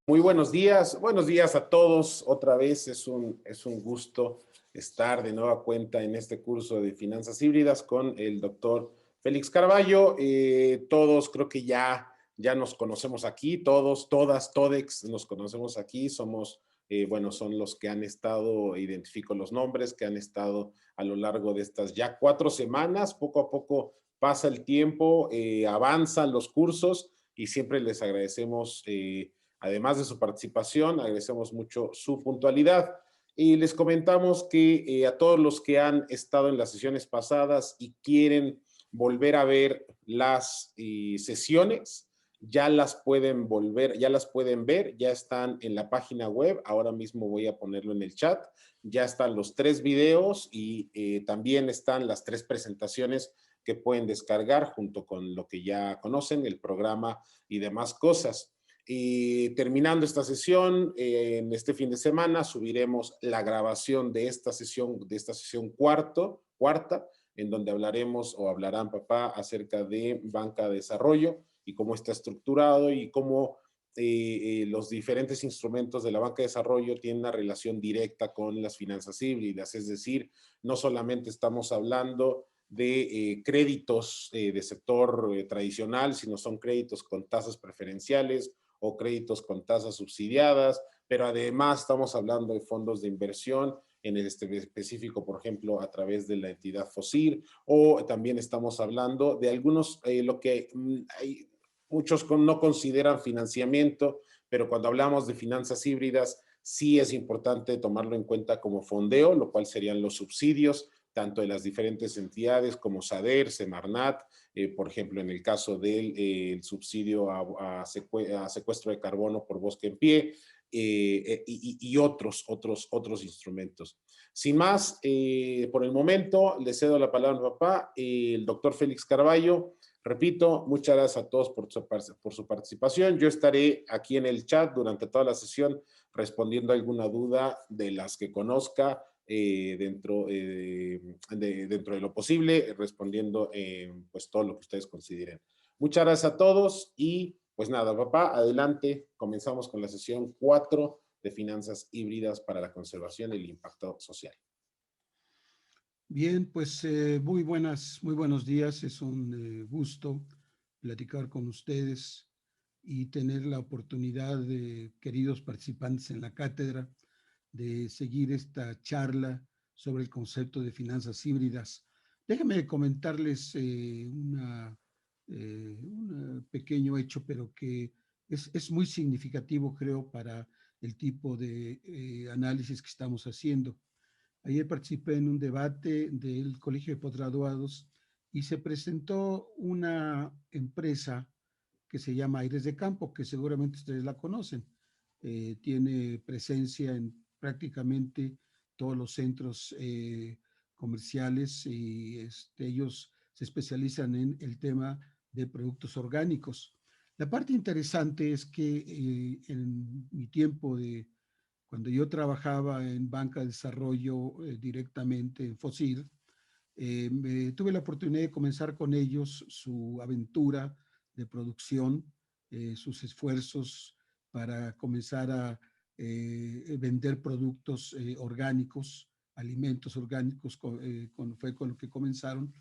Muy buenos días a todos. Otra vez es un gusto estar de nueva cuenta en este curso de finanzas híbridas con el doctor Félix Carballo. Todos creo que ya nos conocemos aquí, todos, todas, todex nos conocemos aquí. Somos, bueno, son los que han estado, identifico los nombres, que han estado a lo largo de estas ya 4 semanas. Poco a poco pasa el tiempo, avanzan los cursos y siempre les agradecemos. Además de su participación, agradecemos mucho su puntualidad y les comentamos que a todos los que han estado en las sesiones pasadas y quieren volver a ver las sesiones, ya las pueden ver, ya están en la página web. Ahora mismo voy a ponerlo en el chat. Ya están los 3 videos y también están las 3 presentaciones que pueden descargar junto con lo que ya conocen, el programa y demás cosas. Y terminando esta sesión, en este fin de semana subiremos la grabación de esta sesión cuarta, en donde hablaremos o hablarán papá acerca de banca de desarrollo y cómo está estructurado y cómo los diferentes instrumentos de la banca de desarrollo tienen una relación directa con las finanzas híbridas. Es decir, no solamente estamos hablando de créditos de sector tradicional, sino son créditos con tasas preferenciales o créditos con tasas subsidiadas, pero además estamos hablando de fondos de inversión, en el específico, por ejemplo, a través de la entidad FOSIR, o también estamos hablando de algunos, lo que muchos no consideran financiamiento, pero cuando hablamos de finanzas híbridas, sí es importante tomarlo en cuenta como fondeo, lo cual serían los subsidios, tanto de las diferentes entidades como SADER, Semarnat, por ejemplo, en el caso del subsidio a secuestro de carbono por bosque en pie, y otros instrumentos. Sin más, por el momento, le cedo la palabra a mi papá, el doctor Félix Carballo. Repito, muchas gracias a todos por su participación. Yo estaré aquí en el chat durante toda la sesión respondiendo a alguna duda de las que conozca, dentro de lo posible, respondiendo pues todo lo que ustedes consideren. Muchas gracias a todos y pues nada, papá, adelante. Comenzamos con la sesión 4 de finanzas híbridas para la conservación y el impacto social. Bien, pues muy buenos días. Es un gusto platicar con ustedes y tener la oportunidad de, queridos participantes en la cátedra, de seguir esta charla sobre el concepto de finanzas híbridas. Déjenme comentarles un pequeño hecho, pero que es muy significativo, creo, para el tipo de análisis que estamos haciendo. Ayer participé en un debate del Colegio de Postgraduados y se presentó una empresa que se llama Aires de Campo, que seguramente ustedes la conocen. Tiene presencia en prácticamente todos los centros comerciales y ellos se especializan en el tema de productos orgánicos. La parte interesante es que en mi tiempo de cuando yo trabajaba en banca de desarrollo directamente en FOSIR, tuve la oportunidad de comenzar con ellos su aventura de producción, sus esfuerzos para comenzar a vender productos orgánicos, alimentos orgánicos, fue con lo que comenzaron.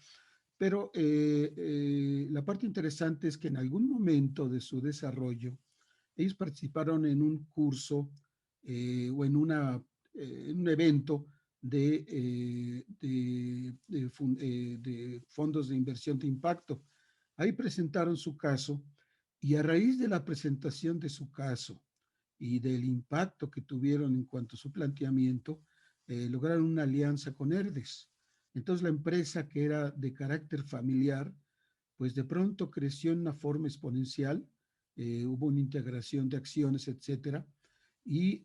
Pero la parte interesante es que en algún momento de su desarrollo, ellos participaron en un curso o en un evento de fondos de inversión de impacto. Ahí presentaron su caso y a raíz de la presentación de su caso y del impacto que tuvieron en cuanto a su planteamiento, lograron una alianza con Herdes. Entonces la empresa, que era de carácter familiar, pues de pronto creció en una forma exponencial, hubo una integración de acciones, etcétera, y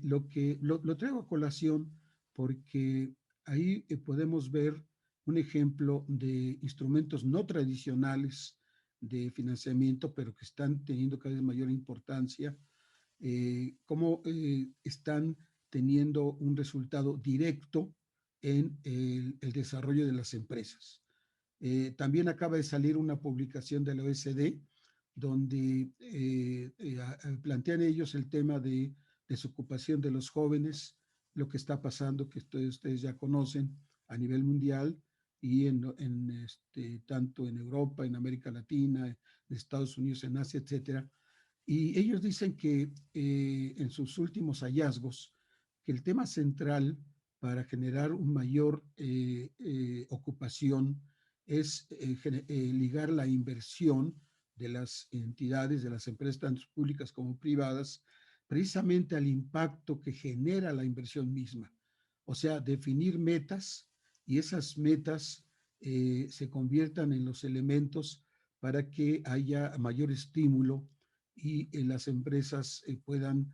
lo traigo a colación porque ahí podemos ver un ejemplo de instrumentos no tradicionales de financiamiento, pero que están teniendo cada vez mayor importancia, cómo están teniendo un resultado directo en el desarrollo de las empresas. También acaba de salir una publicación de la OECD donde plantean ellos el tema de desocupación de los jóvenes, lo que está pasando, que ustedes ya conocen a nivel mundial y tanto en Europa, en América Latina, en Estados Unidos, en Asia, etcétera. Y ellos dicen que en sus últimos hallazgos, que el tema central para generar una mayor ocupación es ligar la inversión de las entidades, de las empresas, tanto públicas como privadas, precisamente al impacto que genera la inversión misma. O sea, definir metas y esas metas se conviertan en los elementos para que haya mayor estímulo y las empresas puedan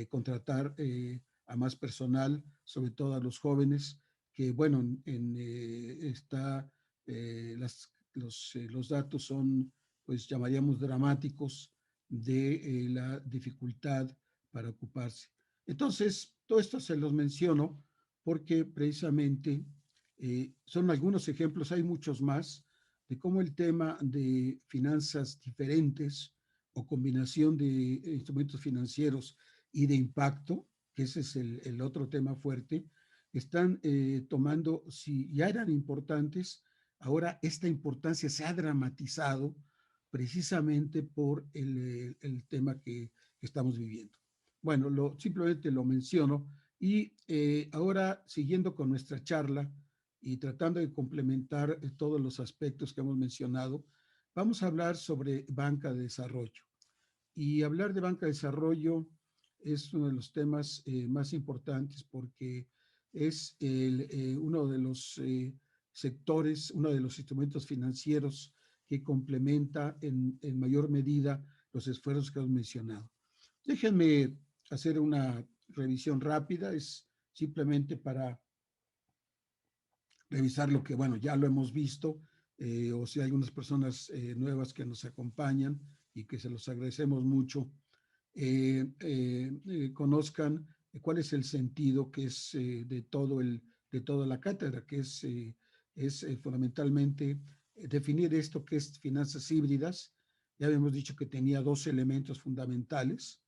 contratar a más personal, sobre todo a los jóvenes, que bueno, los datos son, pues llamaríamos dramáticos de la dificultad para ocuparse. Entonces, todo esto se los menciono porque precisamente son algunos ejemplos, hay muchos más, de cómo el tema de finanzas diferentes o combinación de instrumentos financieros y de impacto, que ese es el otro tema fuerte, están tomando, si ya eran importantes, ahora esta importancia se ha dramatizado precisamente por el tema que estamos viviendo. Bueno, simplemente lo menciono y ahora siguiendo con nuestra charla y tratando de complementar todos los aspectos que hemos mencionado, vamos a hablar sobre banca de desarrollo. Y hablar de banca de desarrollo es uno de los temas más importantes porque es uno de los sectores, uno de los instrumentos financieros que complementa en mayor medida los esfuerzos que hemos mencionado. Déjenme hacer una revisión rápida, es simplemente para revisar lo que, bueno, ya lo hemos visto, o si hay algunas personas nuevas que nos acompañan y que se los agradecemos mucho, conozcan cuál es el sentido que es de toda la cátedra, que es fundamentalmente definir esto que es finanzas híbridas. Ya habíamos dicho que tenía dos elementos fundamentales,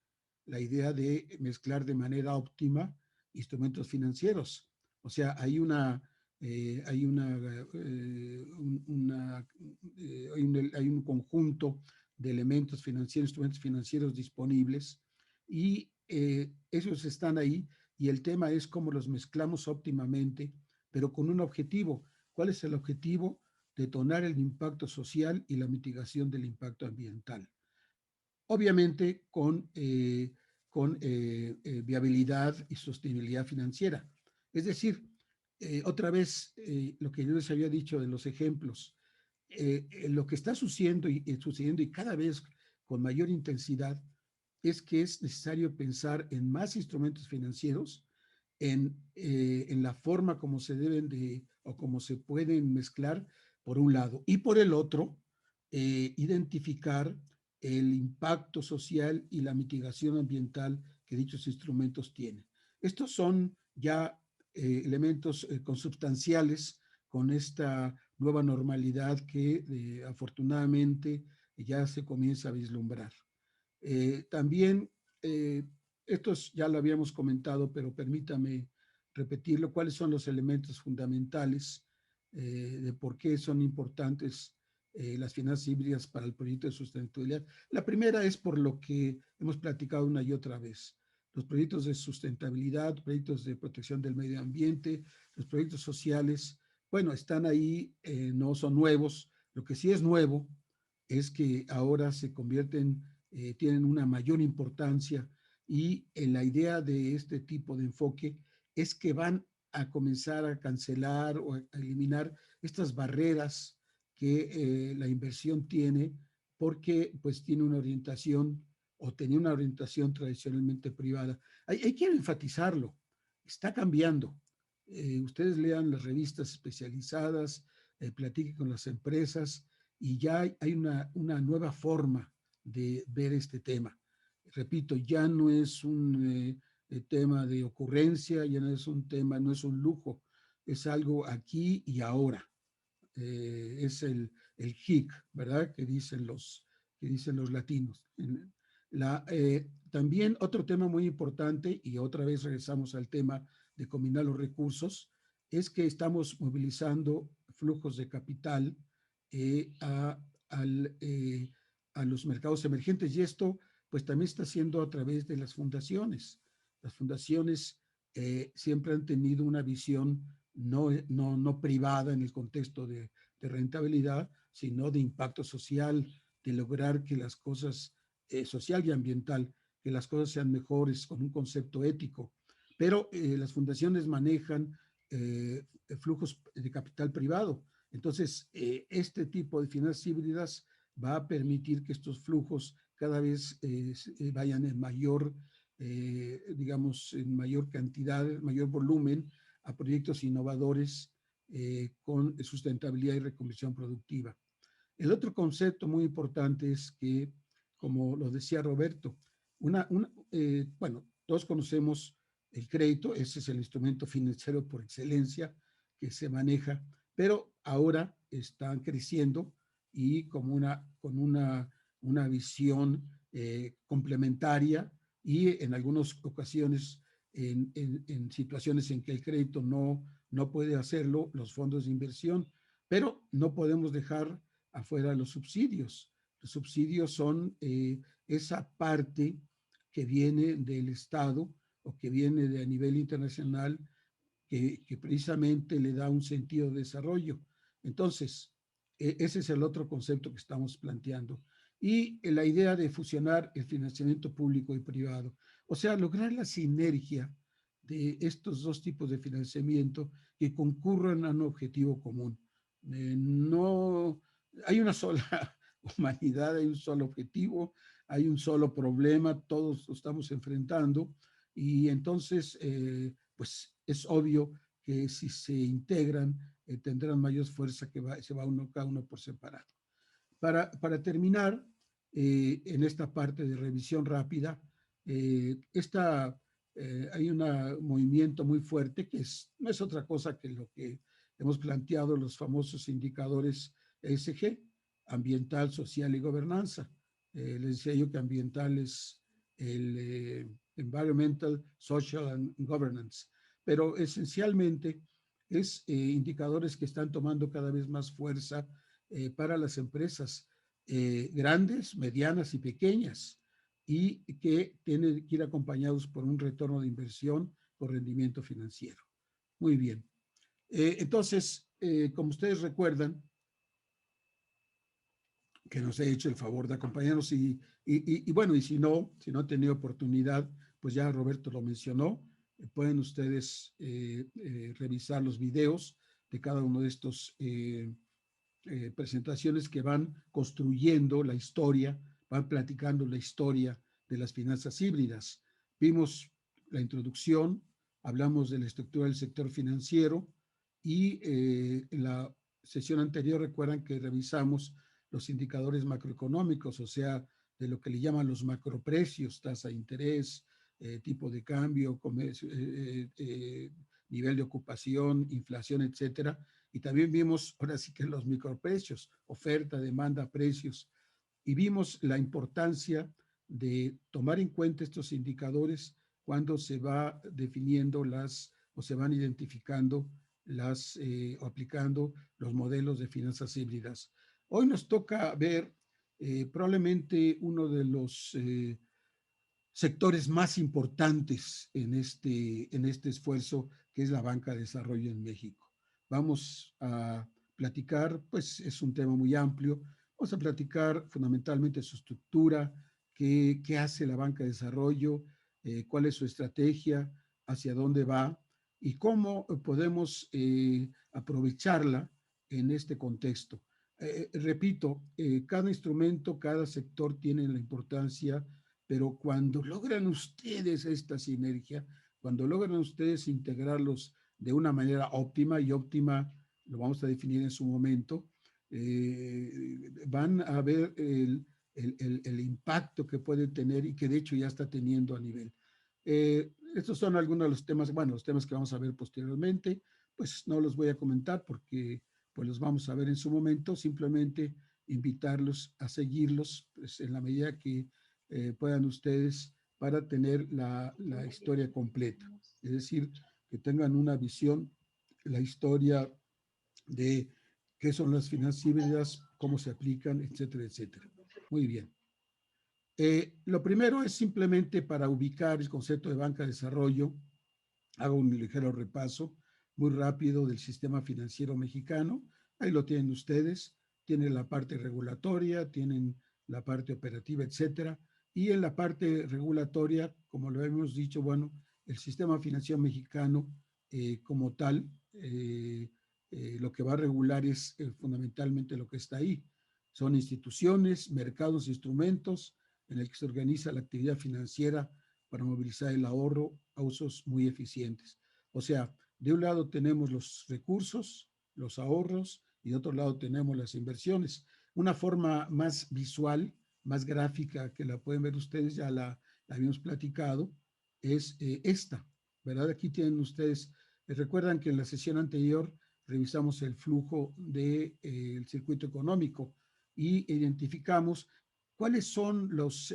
la idea de mezclar de manera óptima instrumentos financieros. O sea, hay hay hay un conjunto de elementos financieros, instrumentos financieros disponibles y esos están ahí y el tema es cómo los mezclamos óptimamente, pero con un objetivo. ¿Cuál es el objetivo? Detonar el impacto social y la mitigación del impacto ambiental. Obviamente con viabilidad y sostenibilidad financiera. Es decir, otra vez, lo que yo les había dicho de los ejemplos, lo que está sucediendo y cada vez con mayor intensidad es que es necesario pensar en más instrumentos financieros, en la forma como se deben de o como se pueden mezclar, por un lado, y por el otro, identificar el impacto social y la mitigación ambiental que dichos instrumentos tienen. Estos son ya elementos consubstanciales con esta nueva normalidad que afortunadamente ya se comienza a vislumbrar. También, estos ya lo habíamos comentado, pero permítame repetirlo, cuáles son los elementos fundamentales de por qué son importantes las finanzas híbridas para el proyecto de sustentabilidad. La primera es por lo que hemos platicado una y otra vez. Los proyectos de sustentabilidad, proyectos de protección del medio ambiente, los proyectos sociales, bueno, están ahí, no son nuevos. Lo que sí es nuevo es que ahora se convierten, tienen una mayor importancia y la idea de este tipo de enfoque es que van a comenzar a cancelar o a eliminar estas barreras que la inversión tiene porque pues tiene una orientación o tenía una orientación tradicionalmente privada. Hay que enfatizarlo, está cambiando. Ustedes lean las revistas especializadas, platiquen con las empresas y ya hay una nueva forma de ver este tema. Repito, ya no es un tema de ocurrencia, ya no es un tema, no es un lujo, es algo aquí y ahora. Es el HIC, ¿verdad? Que dicen que dicen los latinos. También otro tema muy importante, y otra vez regresamos al tema de combinar los recursos, es que estamos movilizando flujos de capital eh, a, al, a los mercados emergentes, y esto pues también está haciendo a través de las fundaciones. Las fundaciones siempre han tenido una visión no privada en el contexto de rentabilidad, sino de impacto social, de lograr que las cosas, social y ambiental, que las cosas sean mejores con un concepto ético. Pero las fundaciones manejan flujos de capital privado. Entonces, este tipo de finanzas híbridas va a permitir que estos flujos cada vez vayan en mayor, digamos, en mayor cantidad, mayor volumen a proyectos innovadores con sustentabilidad y reconversión productiva. El otro concepto muy importante es que, como lo decía Roberto, bueno, todos conocemos el crédito, ese es el instrumento financiero por excelencia que se maneja, pero ahora están creciendo y con una visión complementaria y en algunas ocasiones, en situaciones en que el crédito no puede hacerlo, los fondos de inversión, pero no podemos dejar afuera los subsidios. Los subsidios son esa parte que viene del Estado o que viene de a nivel internacional que precisamente le da un sentido de desarrollo. Entonces, ese es el otro concepto que estamos planteando. Y la idea de fusionar el financiamiento público y privado, o sea, lograr la sinergia de estos dos tipos de financiamiento que concurran a un objetivo común. No hay una sola humanidad, hay un solo objetivo, hay un solo problema, todos lo estamos enfrentando y entonces, pues es obvio que si se integran, tendrán mayor fuerza que se va uno, cada uno por separado. Para terminar, en esta parte de revisión rápida, hay un movimiento muy fuerte que no es otra cosa que lo que hemos planteado los famosos indicadores ESG, ambiental, social y gobernanza. Les decía yo que ambiental es el environmental, social and governance, pero esencialmente es indicadores que están tomando cada vez más fuerza para las empresas grandes, medianas y pequeñas, y que tienen que ir acompañados por un retorno de inversión por rendimiento financiero. Muy bien. Entonces, como ustedes recuerdan, que nos ha hecho el favor de acompañarnos y bueno, y si no han tenido oportunidad, pues ya Roberto lo mencionó, pueden ustedes revisar los videos de cada uno de estos presentaciones que van construyendo la historia, van platicando la historia de las finanzas híbridas. Vimos la introducción, hablamos de la estructura del sector financiero y en la sesión anterior recuerdan que revisamos los indicadores macroeconómicos, o sea, de lo que le llaman los macroprecios, tasa de interés, tipo de cambio, comercio, nivel de ocupación, inflación, etcétera. Y también vimos ahora sí que los microprecios, oferta, demanda, precios. Y vimos la importancia de tomar en cuenta estos indicadores cuando se va definiendo o se van identificando o aplicando los modelos de finanzas híbridas. Hoy nos toca ver probablemente uno de los sectores más importantes en este esfuerzo, que es la banca de desarrollo en México. Vamos a platicar, pues es un tema muy amplio, vamos a platicar fundamentalmente su estructura, qué hace la banca de desarrollo, cuál es su estrategia, hacia dónde va y cómo podemos aprovecharla en este contexto. Repito, cada instrumento, cada sector tiene la importancia, pero cuando logran ustedes esta sinergia, cuando logran ustedes integrarlos de una manera óptima, y óptima lo vamos a definir en su momento, van a ver el impacto que puede tener y que de hecho ya está teniendo a nivel. Estos son algunos de los temas, bueno, los temas que vamos a ver posteriormente, pues no los voy a comentar porque pues los vamos a ver en su momento, simplemente invitarlos a seguirlos pues, en la medida que puedan ustedes para tener la historia completa. Es decir, que tengan una visión, la historia de qué son las finanzas híbridas, cómo se aplican, etcétera, etcétera. Muy bien. Lo primero es simplemente para ubicar el concepto de banca de desarrollo. Hago un ligero repaso muy rápido del sistema financiero mexicano. Ahí lo tienen ustedes. Tienen la parte regulatoria, tienen la parte operativa, etcétera. Y en la parte regulatoria, como lo hemos dicho, bueno, el sistema financiero mexicano como tal, lo que va a regular es fundamentalmente lo que está ahí. Son instituciones, mercados, instrumentos en el que se organiza la actividad financiera para movilizar el ahorro a usos muy eficientes. O sea, de un lado tenemos los recursos, los ahorros, y de otro lado tenemos las inversiones. Una forma más visual, más gráfica, que la pueden ver ustedes, ya la habíamos platicado, es esta, ¿verdad? Aquí tienen ustedes, recuerdan que en la sesión anterior revisamos el flujo del circuito económico y identificamos cuáles son los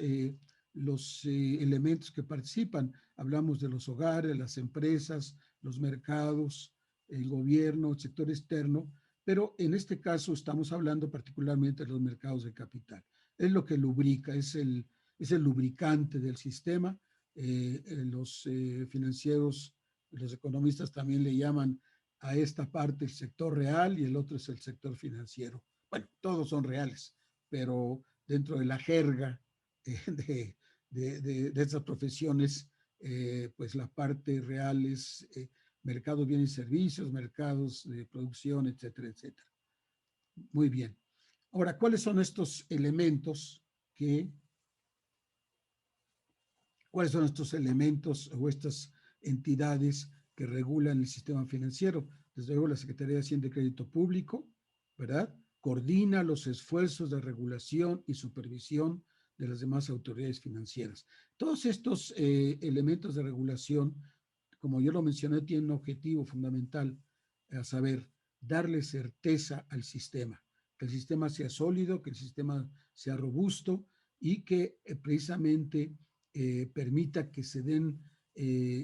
elementos que participan. Hablamos de los hogares, las empresas, los mercados, el gobierno, el sector externo, pero en este caso estamos hablando particularmente de los mercados de capital. Es lo que lubrica, es el lubricante del sistema. Los financieros, los economistas también le llaman a esta parte el sector real y el otro es el sector financiero. Bueno, todos son reales, pero dentro de la jerga de estas profesiones, pues la parte real es mercados, bienes y servicios, mercados de producción, etcétera, etcétera. Muy bien. Ahora, ¿cuáles son estos elementos cuáles son estos elementos o estas entidades que regulan el sistema financiero? Desde luego, la Secretaría de Hacienda y Crédito Público, ¿verdad? Coordina los esfuerzos de regulación y supervisión de las demás autoridades financieras. Todos estos elementos de regulación, como yo lo mencioné, tienen un objetivo fundamental, a saber, darle certeza al sistema, que el sistema sea sólido, que el sistema sea robusto y que precisamente permita que se den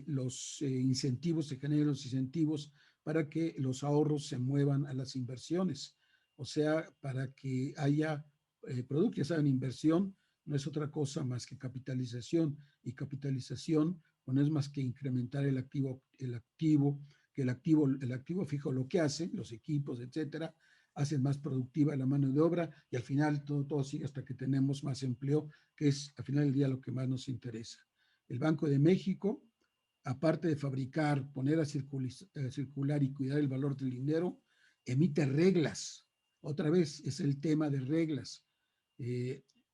los incentivos, se generen los incentivos para que los ahorros se muevan a las inversiones. O sea, para que haya producto. Ya saben, inversión no es otra cosa más que capitalización, y capitalización no es más que incrementar el activo, que el activo fijo lo que hace, los equipos, etcétera, hacen más productiva la mano de obra y al final todo sigue hasta que tenemos más empleo, que es al final del día lo que más nos interesa. El Banco de México, aparte de fabricar, poner a circular y cuidar el valor del dinero, emite reglas. Otra vez es el tema de reglas.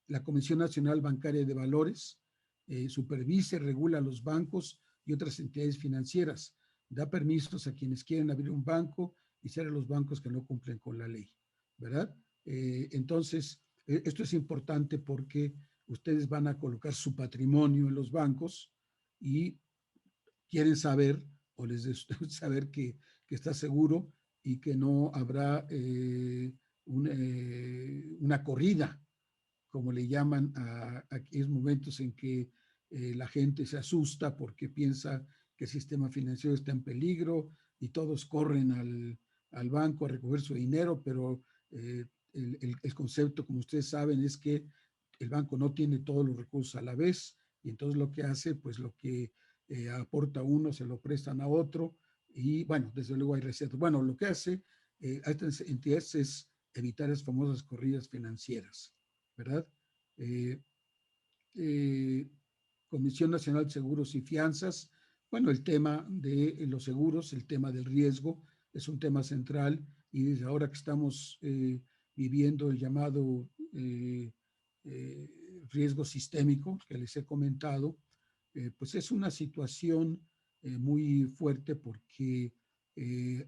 La Comisión Nacional Bancaria de Valores supervisa y regula los bancos y otras entidades financieras. Da permisos a quienes quieren abrir un banco y cierra los bancos que no cumplen con la ley, ¿verdad? Entonces, esto es importante porque ustedes van a colocar su patrimonio en los bancos y quieren saber o les debe saber que está seguro y que no habrá una corrida, como le llaman a aquellos momentos en que la gente se asusta porque piensa que el sistema financiero está en peligro y todos corren al banco a recoger su dinero, pero el concepto, como ustedes saben, es que el banco no tiene todos los recursos a la vez y entonces lo que hace, pues lo que aporta uno se lo prestan a otro y bueno, desde luego hay recetas. Bueno, lo que hace a estas entidades es evitar las famosas corridas financieras, ¿verdad? Eh, eh, Comisión Nacional de Seguros y Fianzas, bueno, el tema de los seguros, el tema del riesgo es un tema central y desde ahora que estamos viviendo el llamado riesgo sistémico que les he comentado, pues es una situación muy fuerte porque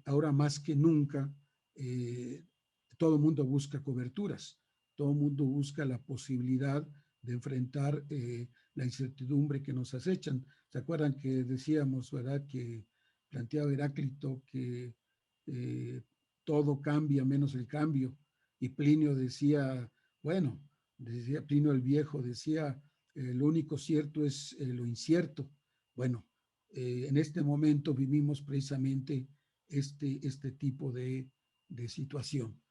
ahora más que nunca todo el mundo busca coberturas, todo el mundo busca la posibilidad de enfrentar la incertidumbre que nos acechan. ¿Se acuerdan que decíamos, verdad, que planteaba Heráclito que todo cambia menos el cambio? Y Plinio decía, bueno, decía Plinio el Viejo, decía, lo único cierto es lo incierto. Bueno, en este momento vivimos precisamente este tipo de situación.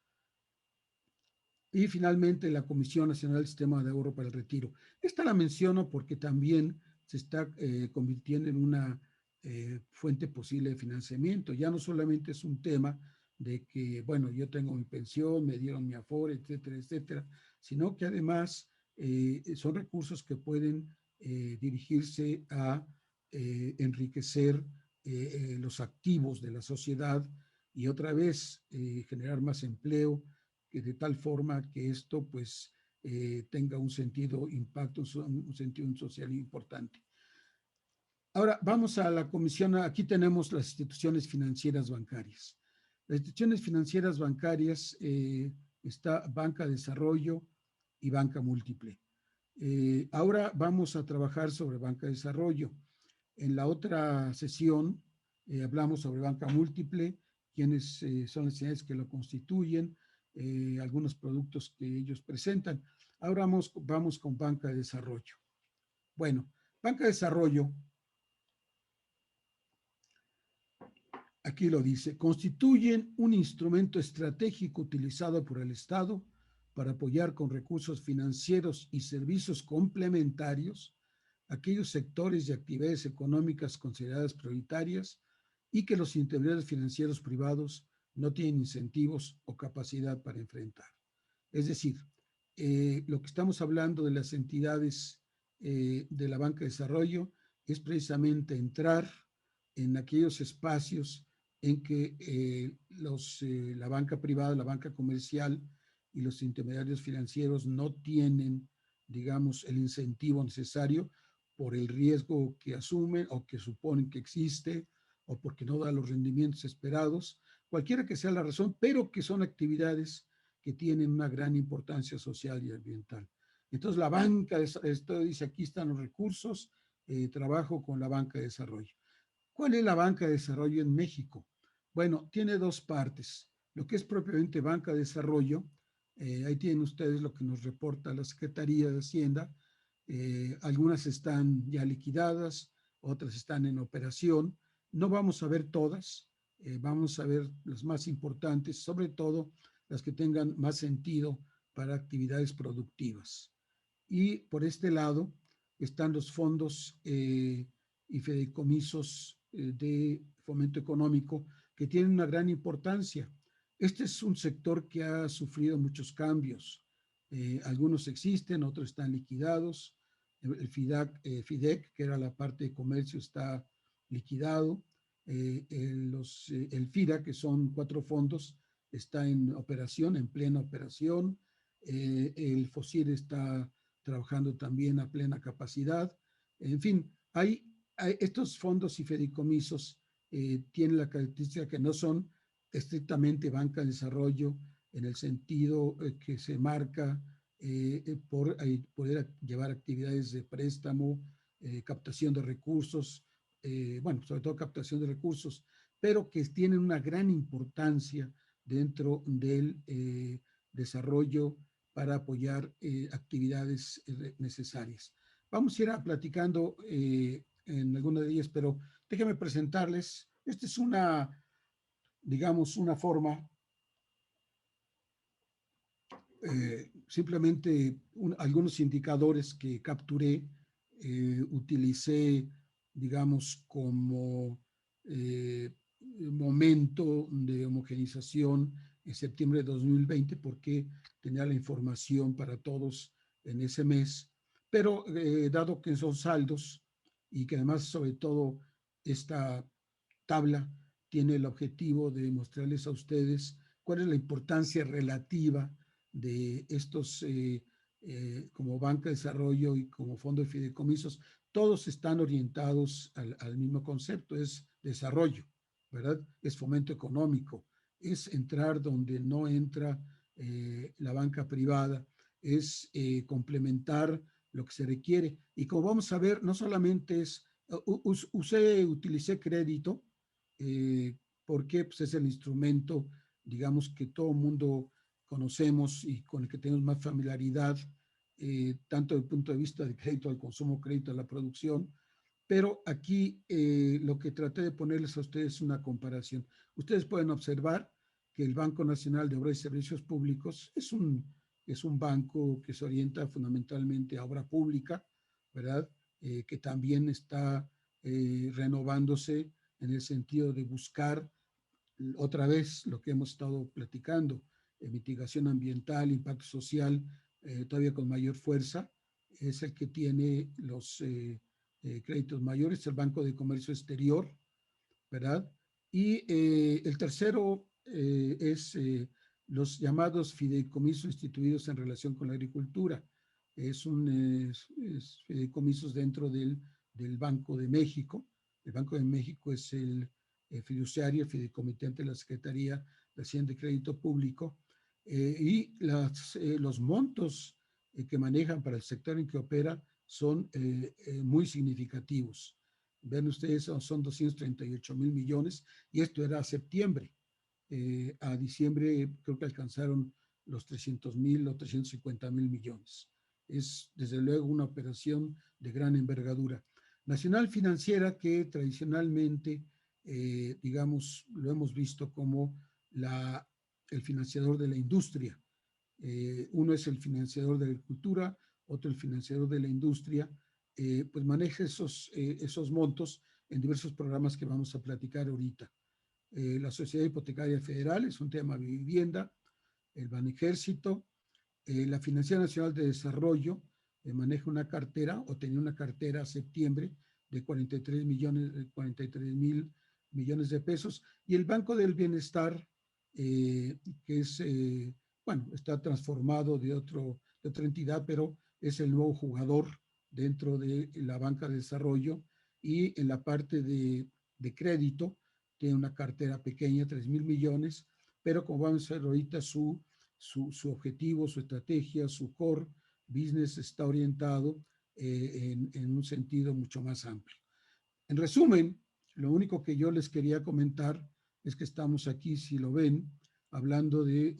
Y finalmente la Comisión Nacional del Sistema de Ahorro para el Retiro. Esta la menciono porque también se está convirtiendo en una fuente posible de financiamiento. Ya no solamente es un tema de que, bueno, yo tengo mi pensión, me dieron mi Afore, etcétera, etcétera, sino que además son recursos que pueden dirigirse a enriquecer los activos de la sociedad y otra vez generar más empleo, que de tal forma que esto pues tenga un sentido impacto, un sentido social importante. Ahora vamos a la comisión, aquí tenemos las instituciones financieras bancarias. Las instituciones financieras bancarias está Banca de Desarrollo y Banca Múltiple. Ahora vamos a trabajar sobre Banca de Desarrollo. En la otra sesión hablamos sobre Banca Múltiple, quiénes son las entidades que lo constituyen, algunos productos que ellos presentan. Ahora vamos con Banca de Desarrollo. Bueno, Banca de Desarrollo, aquí lo dice, constituyen un instrumento estratégico utilizado por el Estado para apoyar con recursos financieros y servicios complementarios aquellos sectores y actividades económicas consideradas prioritarias y que los intermediarios financieros privados no tienen incentivos o capacidad para enfrentar. Es decir, lo que estamos hablando de las entidades de la banca de desarrollo es precisamente entrar en aquellos espacios en que la banca privada, la banca comercial y los intermediarios financieros no tienen, digamos, el incentivo necesario por el riesgo que asumen o que suponen que existe o porque no da los rendimientos esperados, cualquiera que sea la razón, pero que son actividades que tienen una gran importancia social y ambiental. Entonces, la banca, esto dice, aquí están los recursos, trabajo con la banca de desarrollo. ¿Cuál es la banca de desarrollo en México? Bueno, tiene dos partes. Lo que es propiamente banca de desarrollo, ahí tienen ustedes lo que nos reporta la Secretaría de Hacienda. Algunas están ya liquidadas, otras están en operación. No vamos a ver todas, vamos a ver las más importantes, sobre todo las que tengan más sentido para actividades productivas. Y por este lado están los fondos y fideicomisos de fomento económico que tienen una gran importancia. Este es un sector que ha sufrido muchos cambios. Algunos existen, otros están liquidados. El FIDEC, que era la parte de comercio, está liquidado. El FIRA, que son 4 fondos, está en operación, en plena operación. El FOSIR está trabajando también a plena capacidad. En fin, estos fondos y fideicomisos tienen la característica que no son estrictamente banca de desarrollo en el sentido que se marca por poder llevar actividades de préstamo, captación de recursos, bueno, sobre todo captación de recursos, pero que tienen una gran importancia dentro del desarrollo para apoyar actividades necesarias. Vamos a ir platicando en alguna de ellas, pero déjenme presentarles. Esta es una, digamos, una forma, simplemente algunos indicadores que capturé, utilicé, digamos, como momento de homogenización en septiembre de 2020, porque tenía la información para todos en ese mes, pero dado que son saldos y que además sobre todo esta tabla tiene el objetivo de mostrarles a ustedes cuál es la importancia relativa de estos como banca de desarrollo y como fondo de fideicomisos, todos están orientados al mismo concepto, es desarrollo, ¿verdad? Es fomento económico, es entrar donde no entra la banca privada, es complementar lo que se requiere. Y como vamos a ver, no solamente es, utilicé crédito, porque pues, es el instrumento, digamos, que todo mundo conocemos y con el que tenemos más familiaridad, tanto desde el punto de vista de crédito al consumo, crédito a la producción, pero aquí lo que traté de ponerles a ustedes es una comparación. Ustedes pueden observar que el Banco Nacional de Obras y Servicios Públicos es un banco que se orienta fundamentalmente a obra pública, ¿verdad? Que también está renovándose en el sentido de buscar otra vez lo que hemos estado platicando, mitigación ambiental, impacto social, todavía con mayor fuerza, es el que tiene los créditos mayores, el Banco de Comercio Exterior, ¿verdad? Y el tercero es los llamados fideicomisos instituidos en relación con la agricultura. Es fideicomisos dentro del Banco de México. El Banco de México es el fiduciario, el fideicomitente de la Secretaría de Hacienda y Crédito Público. Y los montos que manejan para el sector en que opera son muy significativos. Ven ustedes, son 238 mil millones y esto era a septiembre. A diciembre creo que alcanzaron los 300 mil o 350 mil millones. Es desde luego una operación de gran envergadura. Nacional Financiera, que tradicionalmente, digamos, lo hemos visto como el financiador de la industria. Uno es el financiador de la agricultura, otro el financiador de la industria, pues maneja esos montos en diversos programas que vamos a platicar ahorita. La Sociedad Hipotecaria Federal es un tema de vivienda, el Banejército, la Financiera Nacional de Desarrollo maneja una cartera o tenía una cartera a septiembre de 43 mil millones de pesos, y el Banco del Bienestar, que es, bueno, está transformado de otra entidad, pero es el nuevo jugador dentro de la banca de desarrollo, y en la parte de crédito tiene una cartera pequeña, 3 mil millones, pero como vamos a ver ahorita, su objetivo, su estrategia, su core business está orientado en un sentido mucho más amplio. En resumen, lo único que yo les quería comentar es que estamos aquí, si lo ven, hablando de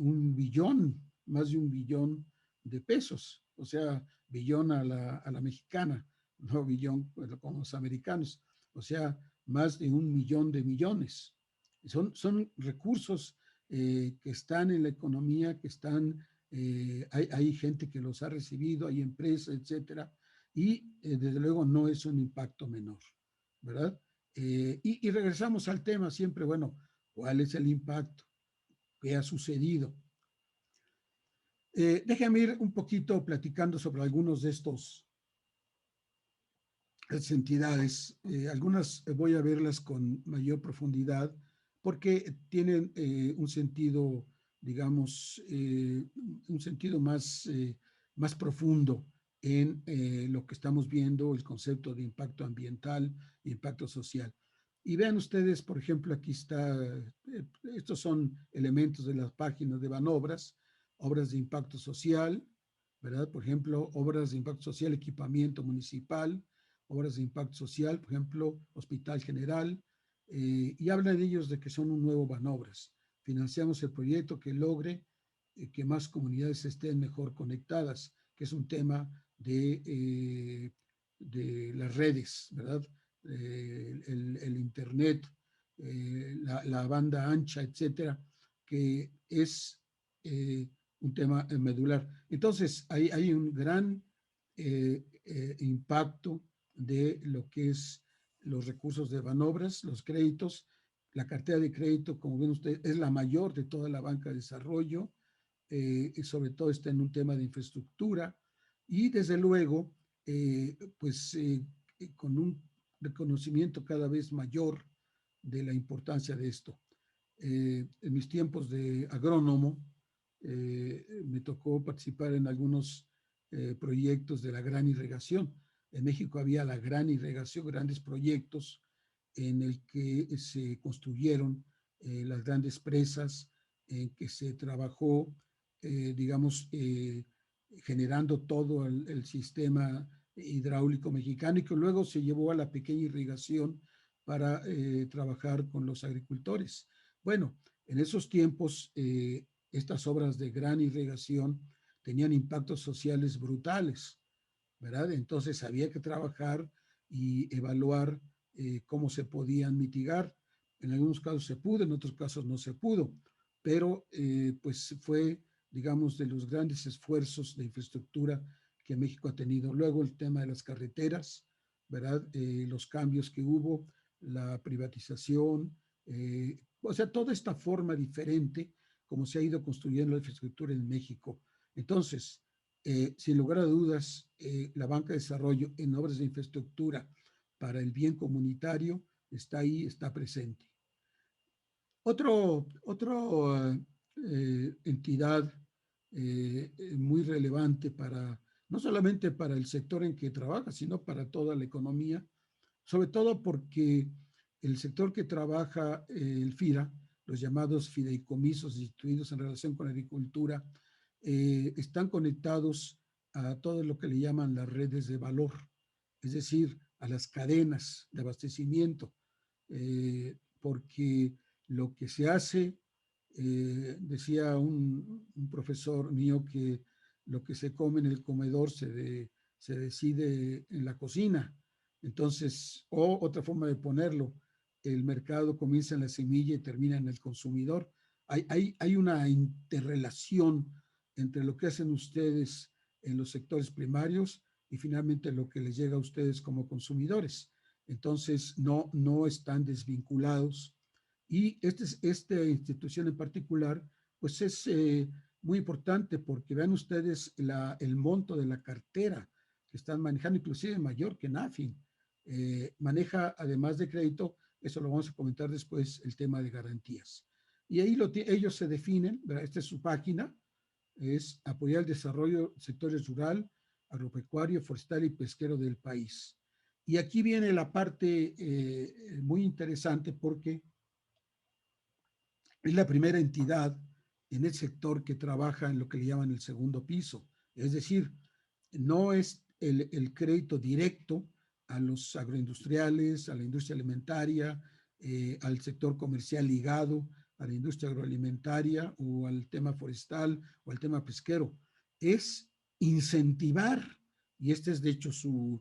más de 1 billón de pesos, o sea, billón a la mexicana, no billón como los americanos, o sea, más de 1 millón de millones. Son recursos que están en la economía, que están, hay gente que los ha recibido, hay empresas, etcétera, y desde luego no es un impacto menor, ¿verdad? Y regresamos al tema siempre, bueno, ¿cuál es el impacto? ¿Qué ha sucedido? Déjame ir un poquito platicando sobre algunos de estos entidades. Algunas voy a verlas con mayor profundidad porque tienen un sentido, digamos, un sentido más profundo en lo que estamos viendo, el concepto de impacto ambiental e impacto social. Y vean ustedes, por ejemplo, aquí está, estos son elementos de las páginas de Banobras, obras de impacto social, ¿verdad? Por ejemplo, obras de impacto social, equipamiento municipal, obras de impacto social, por ejemplo, Hospital General, y habla de ellos de que son un nuevo Banobras. Financiamos el proyecto que logre que más comunidades estén mejor conectadas, que es un tema de las redes, ¿verdad? El Internet, la banda ancha, etcétera, que es un tema medular. Entonces, hay un gran impacto de lo que es los recursos de Banobras, los créditos. La cartera de crédito, como ven ustedes, es la mayor de toda la banca de desarrollo, y sobre todo está en un tema de infraestructura, y desde luego, pues con un reconocimiento cada vez mayor de la importancia de esto. En mis tiempos de agrónomo, me tocó participar en algunos proyectos de la gran irrigación. En México había la gran irrigación, grandes proyectos en el que se construyeron las grandes presas, en que se trabajó, digamos, generando todo el sistema hidráulico mexicano, y que luego se llevó a la pequeña irrigación para trabajar con los agricultores. Bueno, en esos tiempos estas obras de gran irrigación tenían impactos sociales brutales, ¿verdad? Entonces había que trabajar y evaluar cómo se podían mitigar. En algunos casos se pudo, en otros casos no se pudo, pero pues fue, digamos, de los grandes esfuerzos de infraestructura que México ha tenido. Luego el tema de las carreteras, ¿verdad? Los cambios que hubo, la privatización, o sea, toda esta forma diferente como se ha ido construyendo la infraestructura en México. Entonces, sin lugar a dudas, la banca de desarrollo en obras de infraestructura para el bien comunitario está ahí, está presente. Otro entidad muy relevante para, no solamente para el sector en que trabaja, sino para toda la economía, sobre todo porque el sector que trabaja el FIRA, los llamados fideicomisos instituidos en relación con la agricultura, están conectados a todo lo que le llaman las redes de valor, es decir, a las cadenas de abastecimiento, porque lo que se hace, decía un profesor mío que lo que se come en el comedor se decide en la cocina. Entonces, o otra forma de ponerlo, el mercado comienza en la semilla y termina en el consumidor. Hay una interrelación entre lo que hacen ustedes en los sectores primarios y finalmente lo que les llega a ustedes como consumidores. Entonces, no están desvinculados. Y esta institución en particular, pues es muy importante porque vean ustedes el monto de la cartera que están manejando, inclusive mayor que NAFIN. Maneja, además de crédito, eso lo vamos a comentar después, el tema de garantías. Y ahí ellos se definen, ¿verdad? Esta es su página, es apoyar el desarrollo de sectores rural, agropecuario, forestal y pesquero del país. Y aquí viene la parte muy interesante porque es la primera entidad en el sector que trabaja en lo que le llaman el segundo piso. Es decir, no es el crédito directo a los agroindustriales, a la industria alimentaria, al sector comercial ligado a la industria agroalimentaria o al tema forestal o al tema pesquero. Es incentivar, y este es de hecho su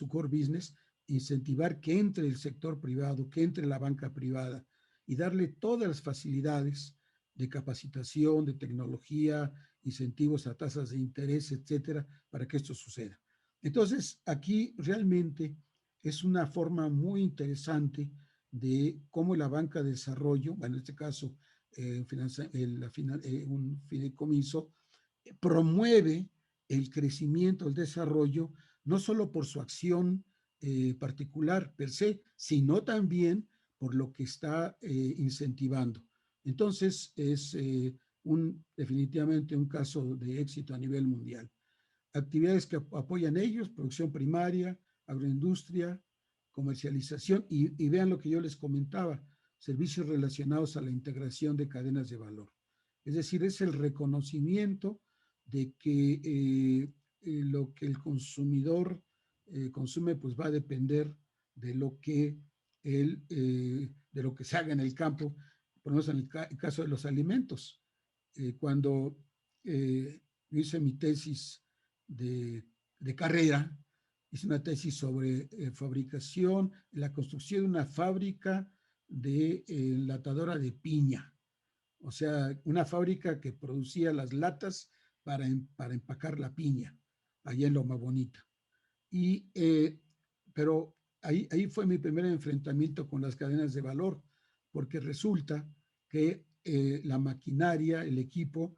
core business, incentivar que entre el sector privado, que entre la banca privada y darle todas las facilidades de capacitación, de tecnología, incentivos a tasas de interés, etcétera, para que esto suceda. Entonces, aquí realmente es una forma muy interesante de cómo la banca de desarrollo, en este caso un fideicomiso, promueve el crecimiento, el desarrollo, no solo por su acción particular per se, sino también por lo que está incentivando. Entonces, es definitivamente un caso de éxito a nivel mundial. Actividades que apoyan ellos, producción primaria, agroindustria, comercialización y vean lo que yo les comentaba, servicios relacionados a la integración de cadenas de valor. Es decir, es el reconocimiento de que lo que el consumidor consume pues va a depender de lo que de lo que se haga en el campo, por lo menos en el caso de los alimentos. Cuando hice mi tesis de carrera, hice una tesis sobre fabricación, la construcción de una fábrica de enlatadora de piña, o sea, una fábrica que producía las latas para empacar la piña, allá en Loma Bonita. Pero ahí fue mi primer enfrentamiento con las cadenas de valor, porque resulta que la maquinaria, el equipo,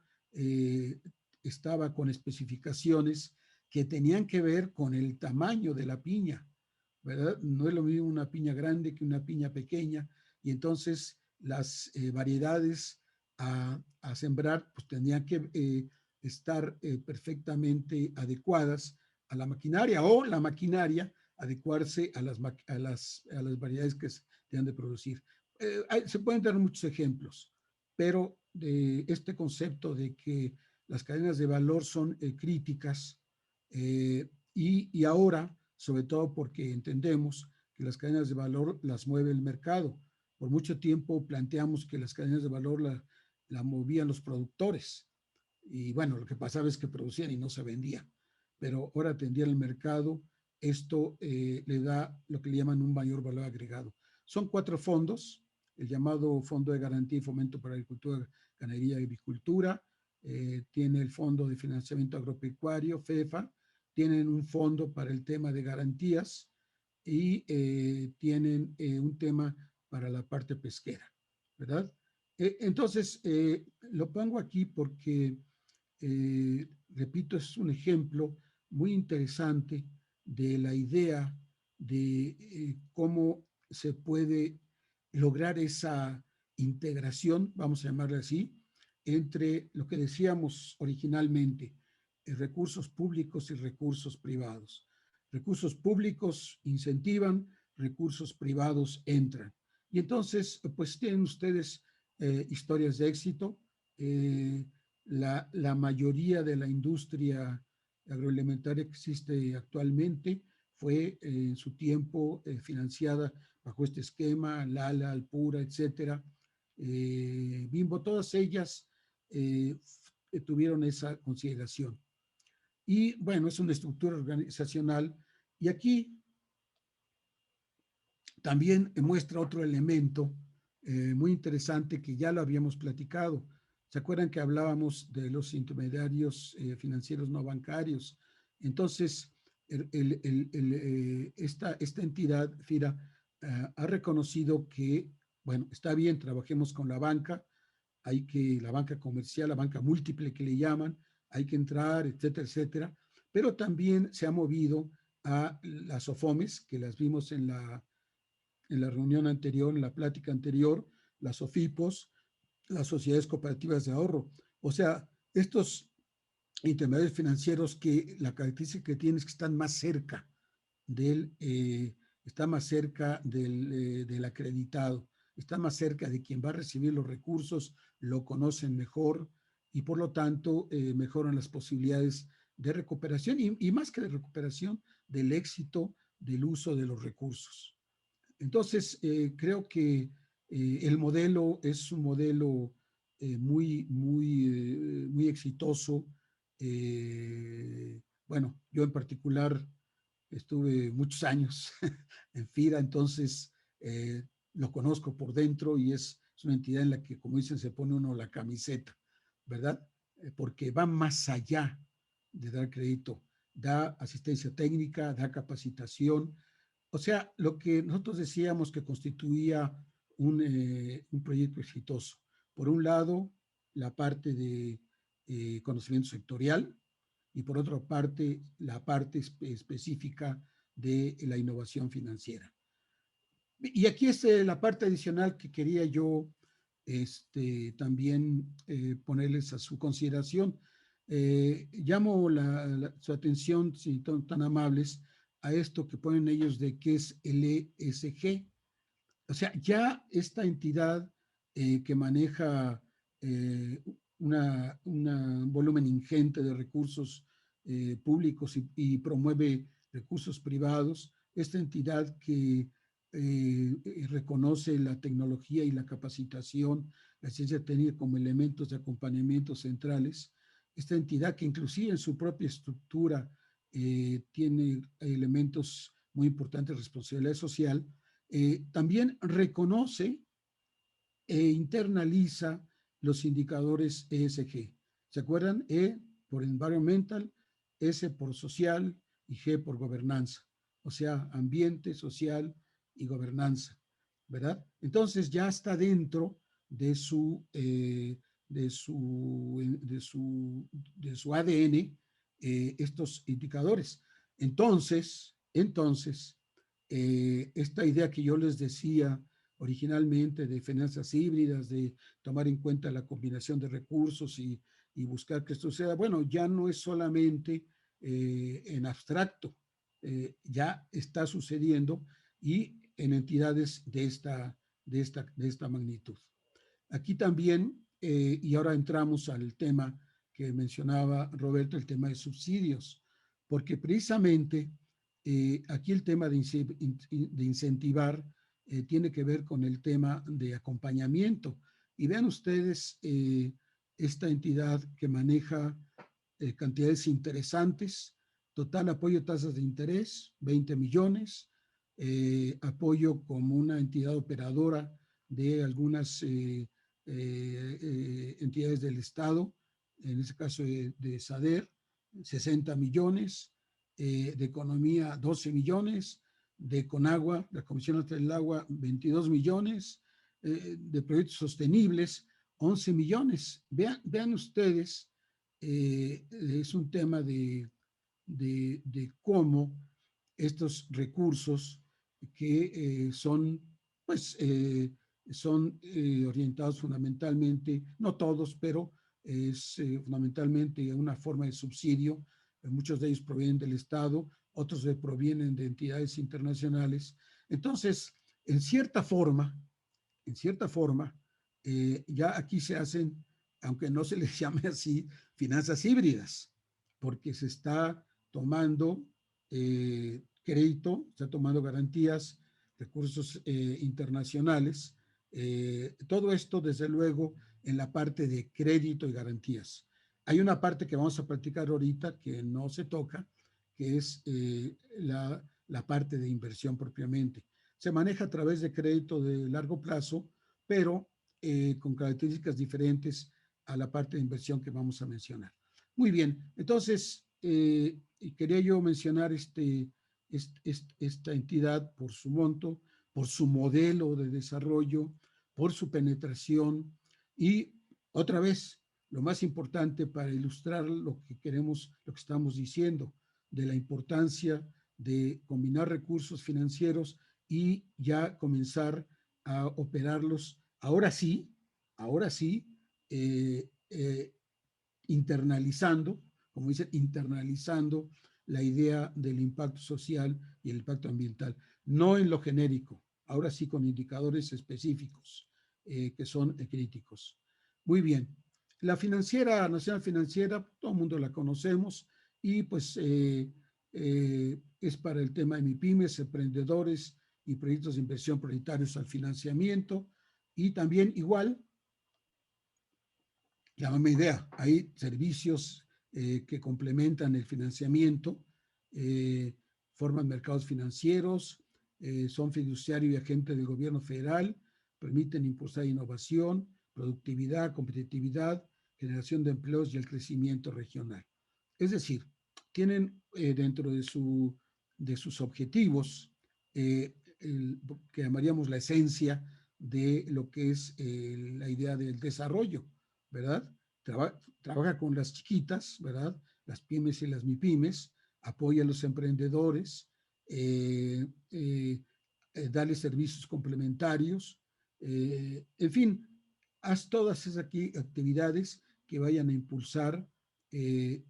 estaba con especificaciones que tenían que ver con el tamaño de la piña, ¿verdad? No es lo mismo una piña grande que una piña pequeña, y entonces las variedades a sembrar pues tenían que estar perfectamente adecuadas a la maquinaria o la maquinaria adecuarse a las variedades que se deben de producir. Se pueden dar muchos ejemplos, pero de este concepto de que las cadenas de valor son críticas y ahora, sobre todo porque entendemos que las cadenas de valor las mueve el mercado. Por mucho tiempo planteamos que las cadenas de valor la movían los productores. Y bueno, lo que pasaba es que producían y no se vendía. Pero ahora atendía el mercado. Esto le da lo que le llaman un mayor valor agregado. Son 4 fondos: el llamado Fondo de Garantía y Fomento para Agricultura, Ganadería y Avicultura, tiene el Fondo de Financiamiento Agropecuario, FEFA, tienen un fondo para el tema de garantías y tienen un tema para la parte pesquera, ¿verdad? Entonces, lo pongo aquí porque, repito, es un ejemplo muy interesante de la idea de cómo se puede lograr esa integración, vamos a llamarle así, entre lo que decíamos originalmente, recursos públicos y recursos privados. Recursos públicos incentivan, recursos privados entran. Y entonces, pues tienen ustedes historias de éxito. La mayoría de la industria agroalimentaria que existe actualmente fue en su tiempo financiada bajo este esquema, Lala, Alpura, etcétera, Bimbo, todas ellas tuvieron esa consideración. Y bueno, es una estructura organizacional. Y aquí también muestra otro elemento muy interesante que ya lo habíamos platicado. ¿Se acuerdan que hablábamos de los intermediarios financieros no bancarios? Entonces, esta entidad, FIRA, ha reconocido que, bueno, está bien, trabajemos con la banca, la banca comercial, la banca múltiple que le llaman, hay que entrar, etcétera, etcétera, pero también se ha movido a las OFOMES, que las vimos en la reunión anterior, en la plática anterior, las SOFIPOS, las sociedades cooperativas de ahorro. O sea, estos intermediarios financieros que la característica que tienen es que están más cerca está más cerca del acreditado, está más cerca de quien va a recibir los recursos, lo conocen mejor y por lo tanto mejoran las posibilidades de recuperación y más que de recuperación, del éxito del uso de los recursos. Entonces, creo que el modelo es un modelo muy exitoso. Bueno, yo en particular estuve muchos años en FIRA, entonces lo conozco por dentro y es una entidad en la que, como dicen, se pone uno la camiseta, ¿verdad? Porque va más allá de dar crédito, da asistencia técnica, da capacitación. O sea, lo que nosotros decíamos que constituía un proyecto exitoso. Por un lado, la parte de conocimiento sectorial y por otra parte, la parte específica de la innovación financiera. Y aquí es la parte adicional que quería yo también ponerles a su consideración. Llamo su atención, si son tan amables, a esto que ponen ellos de qué es el ESG. O sea, ya esta entidad que maneja un volumen ingente de recursos públicos promueve recursos privados, esta entidad que reconoce la tecnología y la capacitación, la ciencia técnica como elementos de acompañamiento centrales, esta entidad que inclusive en su propia estructura tiene elementos muy importantes de responsabilidad social, también reconoce e internaliza los indicadores ESG. ¿Se acuerdan? E por environmental, S por social y G por gobernanza. O sea, ambiente, social y gobernanza, ¿verdad? Entonces ya está dentro de su ADN estos indicadores. Entonces, esta idea que yo les decía originalmente de finanzas híbridas, de tomar en cuenta la combinación de recursos y buscar que esto sea, bueno, ya no es solamente en abstracto, ya está sucediendo y en entidades de esta magnitud. Aquí también, y ahora entramos al tema que mencionaba Roberto, el tema de subsidios, porque precisamente aquí el tema de incentivar tiene que ver con el tema de acompañamiento. y vean ustedes esta entidad que maneja cantidades interesantes, total apoyo a tasas de interés, 20 millones, apoyo como una entidad operadora de algunas entidades del Estado, en este caso de SADER, 60 millones, de Economía 12 millones, de CONAGUA, la Comisión Nacional del Agua 22 millones, de proyectos sostenibles 11 millones. Vean ustedes, es un tema de cómo estos recursos que pues, son orientados fundamentalmente, no todos, pero es fundamentalmente una forma de subsidio. Muchos de ellos provienen del Estado, otros provienen de entidades internacionales. Entonces, en cierta forma, ya aquí se hacen, aunque no se les llame así, finanzas híbridas, porque se está tomando crédito, está tomando garantías, recursos internacionales, todo esto desde luego en la parte de crédito y garantías. Hay una parte que vamos a platicar ahorita que no se toca, que es la parte de inversión propiamente. Se maneja a través de crédito de largo plazo, pero con características diferentes a la parte de inversión que vamos a mencionar. Muy bien, entonces quería yo mencionar esta entidad por su monto, por su modelo de desarrollo, por su penetración y otra vez, lo más importante para ilustrar lo que queremos, lo que estamos diciendo, de la importancia de combinar recursos financieros y ya comenzar a operarlos, ahora sí, eh, eh, internalizando, como dicen, internalizando la idea del impacto social y el impacto ambiental, no en lo genérico, ahora sí con indicadores específicos que son críticos. Muy bien, la financiera, Nacional Financiera, todo el mundo la conocemos y pues es para el tema de MIPYMES, emprendedores y proyectos de inversión prioritarios al financiamiento y también igual la misma idea, hay servicios que complementan el financiamiento, forman mercados financieros, son fiduciario y agente del gobierno federal, permiten impulsar innovación, productividad, competitividad, generación de empleos y el crecimiento regional. Es decir, tienen dentro de sus objetivos, que llamaríamos la esencia de lo que es la idea del desarrollo, ¿verdad? Trabaja con las chiquitas, ¿verdad? Las pymes y las MIPYMES, apoya a los emprendedores, darle servicios complementarios, en fin, haz todas esas actividades que vayan a impulsar el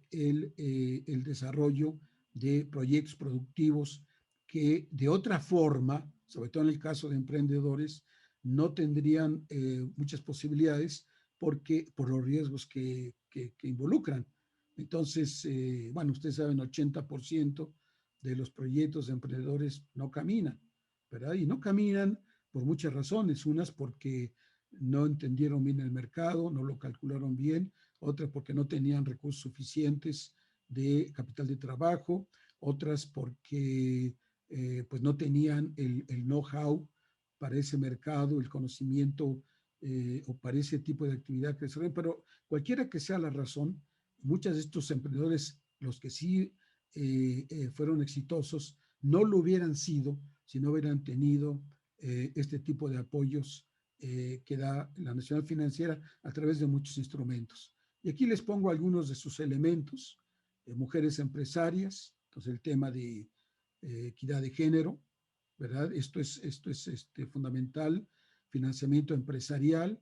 desarrollo de proyectos productivos que de otra forma, sobre todo en el caso de emprendedores, no tendrían muchas posibilidades porque por los riesgos que involucran. Entonces, bueno, ustedes saben, 80% de los proyectos de emprendedores no caminan, ¿verdad? Y no caminan por muchas razones, unas porque no entendieron bien el mercado, no lo calcularon bien, otras porque no tenían recursos suficientes de capital de trabajo, otras porque pues no tenían el know-how para ese mercado, el conocimiento o para ese tipo de actividad que desarrollan, pero cualquiera que sea la razón, muchos de estos emprendedores, los que sí fueron exitosos, no lo hubieran sido si no hubieran tenido este tipo de apoyos que da la Nacional Financiera a través de muchos instrumentos. Y aquí les pongo algunos de sus elementos, mujeres empresarias, entonces el tema de equidad de género, ¿verdad? Esto es fundamental, financiamiento empresarial,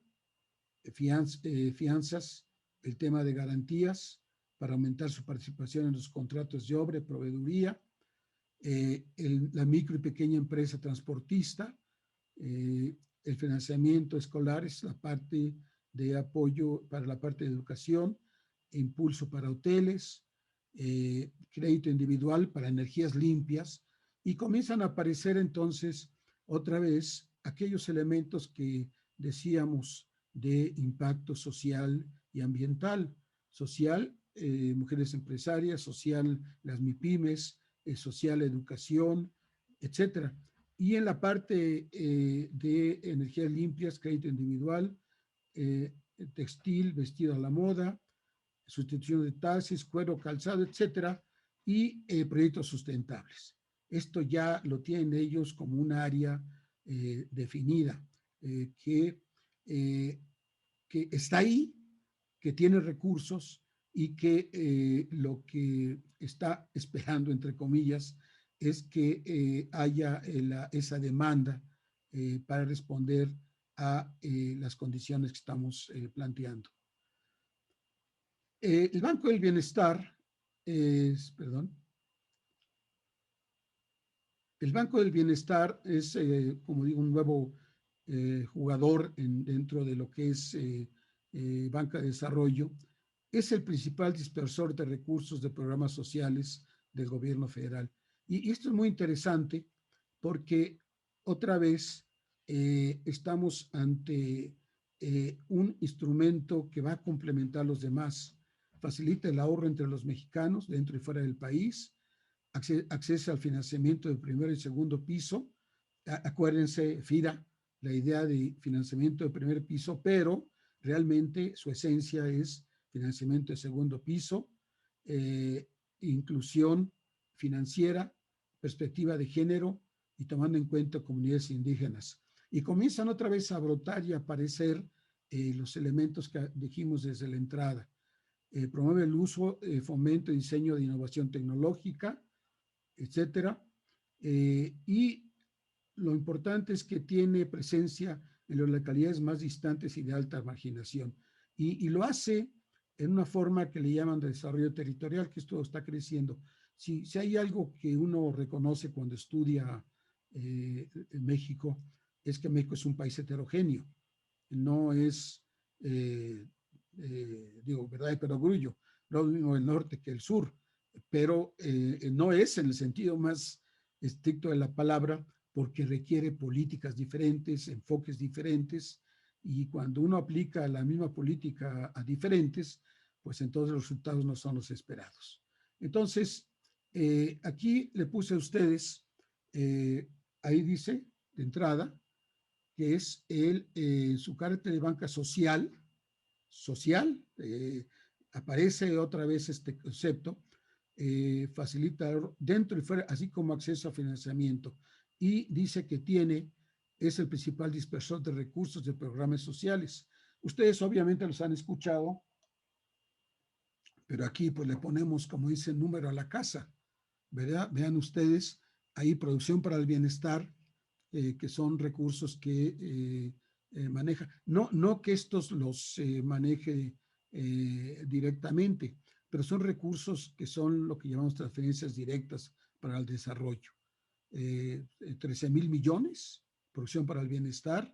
fianzas, el tema de garantías para aumentar su participación en los contratos de obra, proveeduría, la micro y pequeña empresa transportista, el financiamiento escolar es la parte de apoyo para la parte de educación, impulso para hoteles, crédito individual para energías limpias y comienzan a aparecer entonces otra vez aquellos elementos que decíamos de impacto social y ambiental. Social, mujeres empresarias; social, las MIPIMES; social, educación, etcétera. Y en la parte de energías limpias, crédito individual, textil, vestido a la moda, sustitución de taxis, cuero, calzado, etcétera, y proyectos sustentables. Esto ya lo tienen ellos como un área definida, eh, que está ahí, que tiene recursos y que lo que está esperando, entre comillas, es que haya esa demanda para responder a las condiciones que estamos planteando. El Banco del Bienestar perdón, el Banco del Bienestar es, como digo, un nuevo jugador dentro de lo que es banca de desarrollo. Es el principal dispersor de recursos de programas sociales del gobierno federal. Y esto es muy interesante porque otra vez estamos ante un instrumento que va a complementar a los demás. Facilita el ahorro entre los mexicanos dentro y fuera del país, acceso al financiamiento de primer y segundo piso. Acuérdense, FIRA, la idea de financiamiento de primer piso, pero realmente su esencia es financiamiento de segundo piso, inclusión financiera, perspectiva de género y tomando en cuenta comunidades indígenas. Y comienzan otra vez a brotar y a aparecer los elementos que dijimos desde la entrada. Promueve el uso, fomento y diseño de innovación tecnológica, etcétera. Y lo importante es que tiene presencia en las localidades más distantes y de alta marginación. Y lo hace en una forma que le llaman de desarrollo territorial, que esto está creciendo. Si hay algo que uno reconoce cuando estudia México, es que México es un país heterogéneo. No es, digo, verdad de perogrullo, no mismo el norte que el sur, pero no es en el sentido más estricto de la palabra, porque requiere políticas diferentes, enfoques diferentes, y cuando uno aplica la misma política a diferentes, pues entonces los resultados no son los esperados. Entonces, aquí le puse a ustedes, ahí dice, de entrada, que es su carácter de banca social, aparece otra vez este concepto, facilita dentro y fuera, así como acceso a financiamiento. Y dice que es el principal dispersor de recursos de programas sociales. Ustedes obviamente los han escuchado, pero aquí pues le ponemos, como dice, número a la casa, ¿verdad? Vean ustedes, ahí producción para el bienestar, que son recursos que maneja. No que estos los maneje directamente, pero son recursos que son lo que llamamos transferencias directas para el desarrollo. 13,000 millones, producción para el bienestar,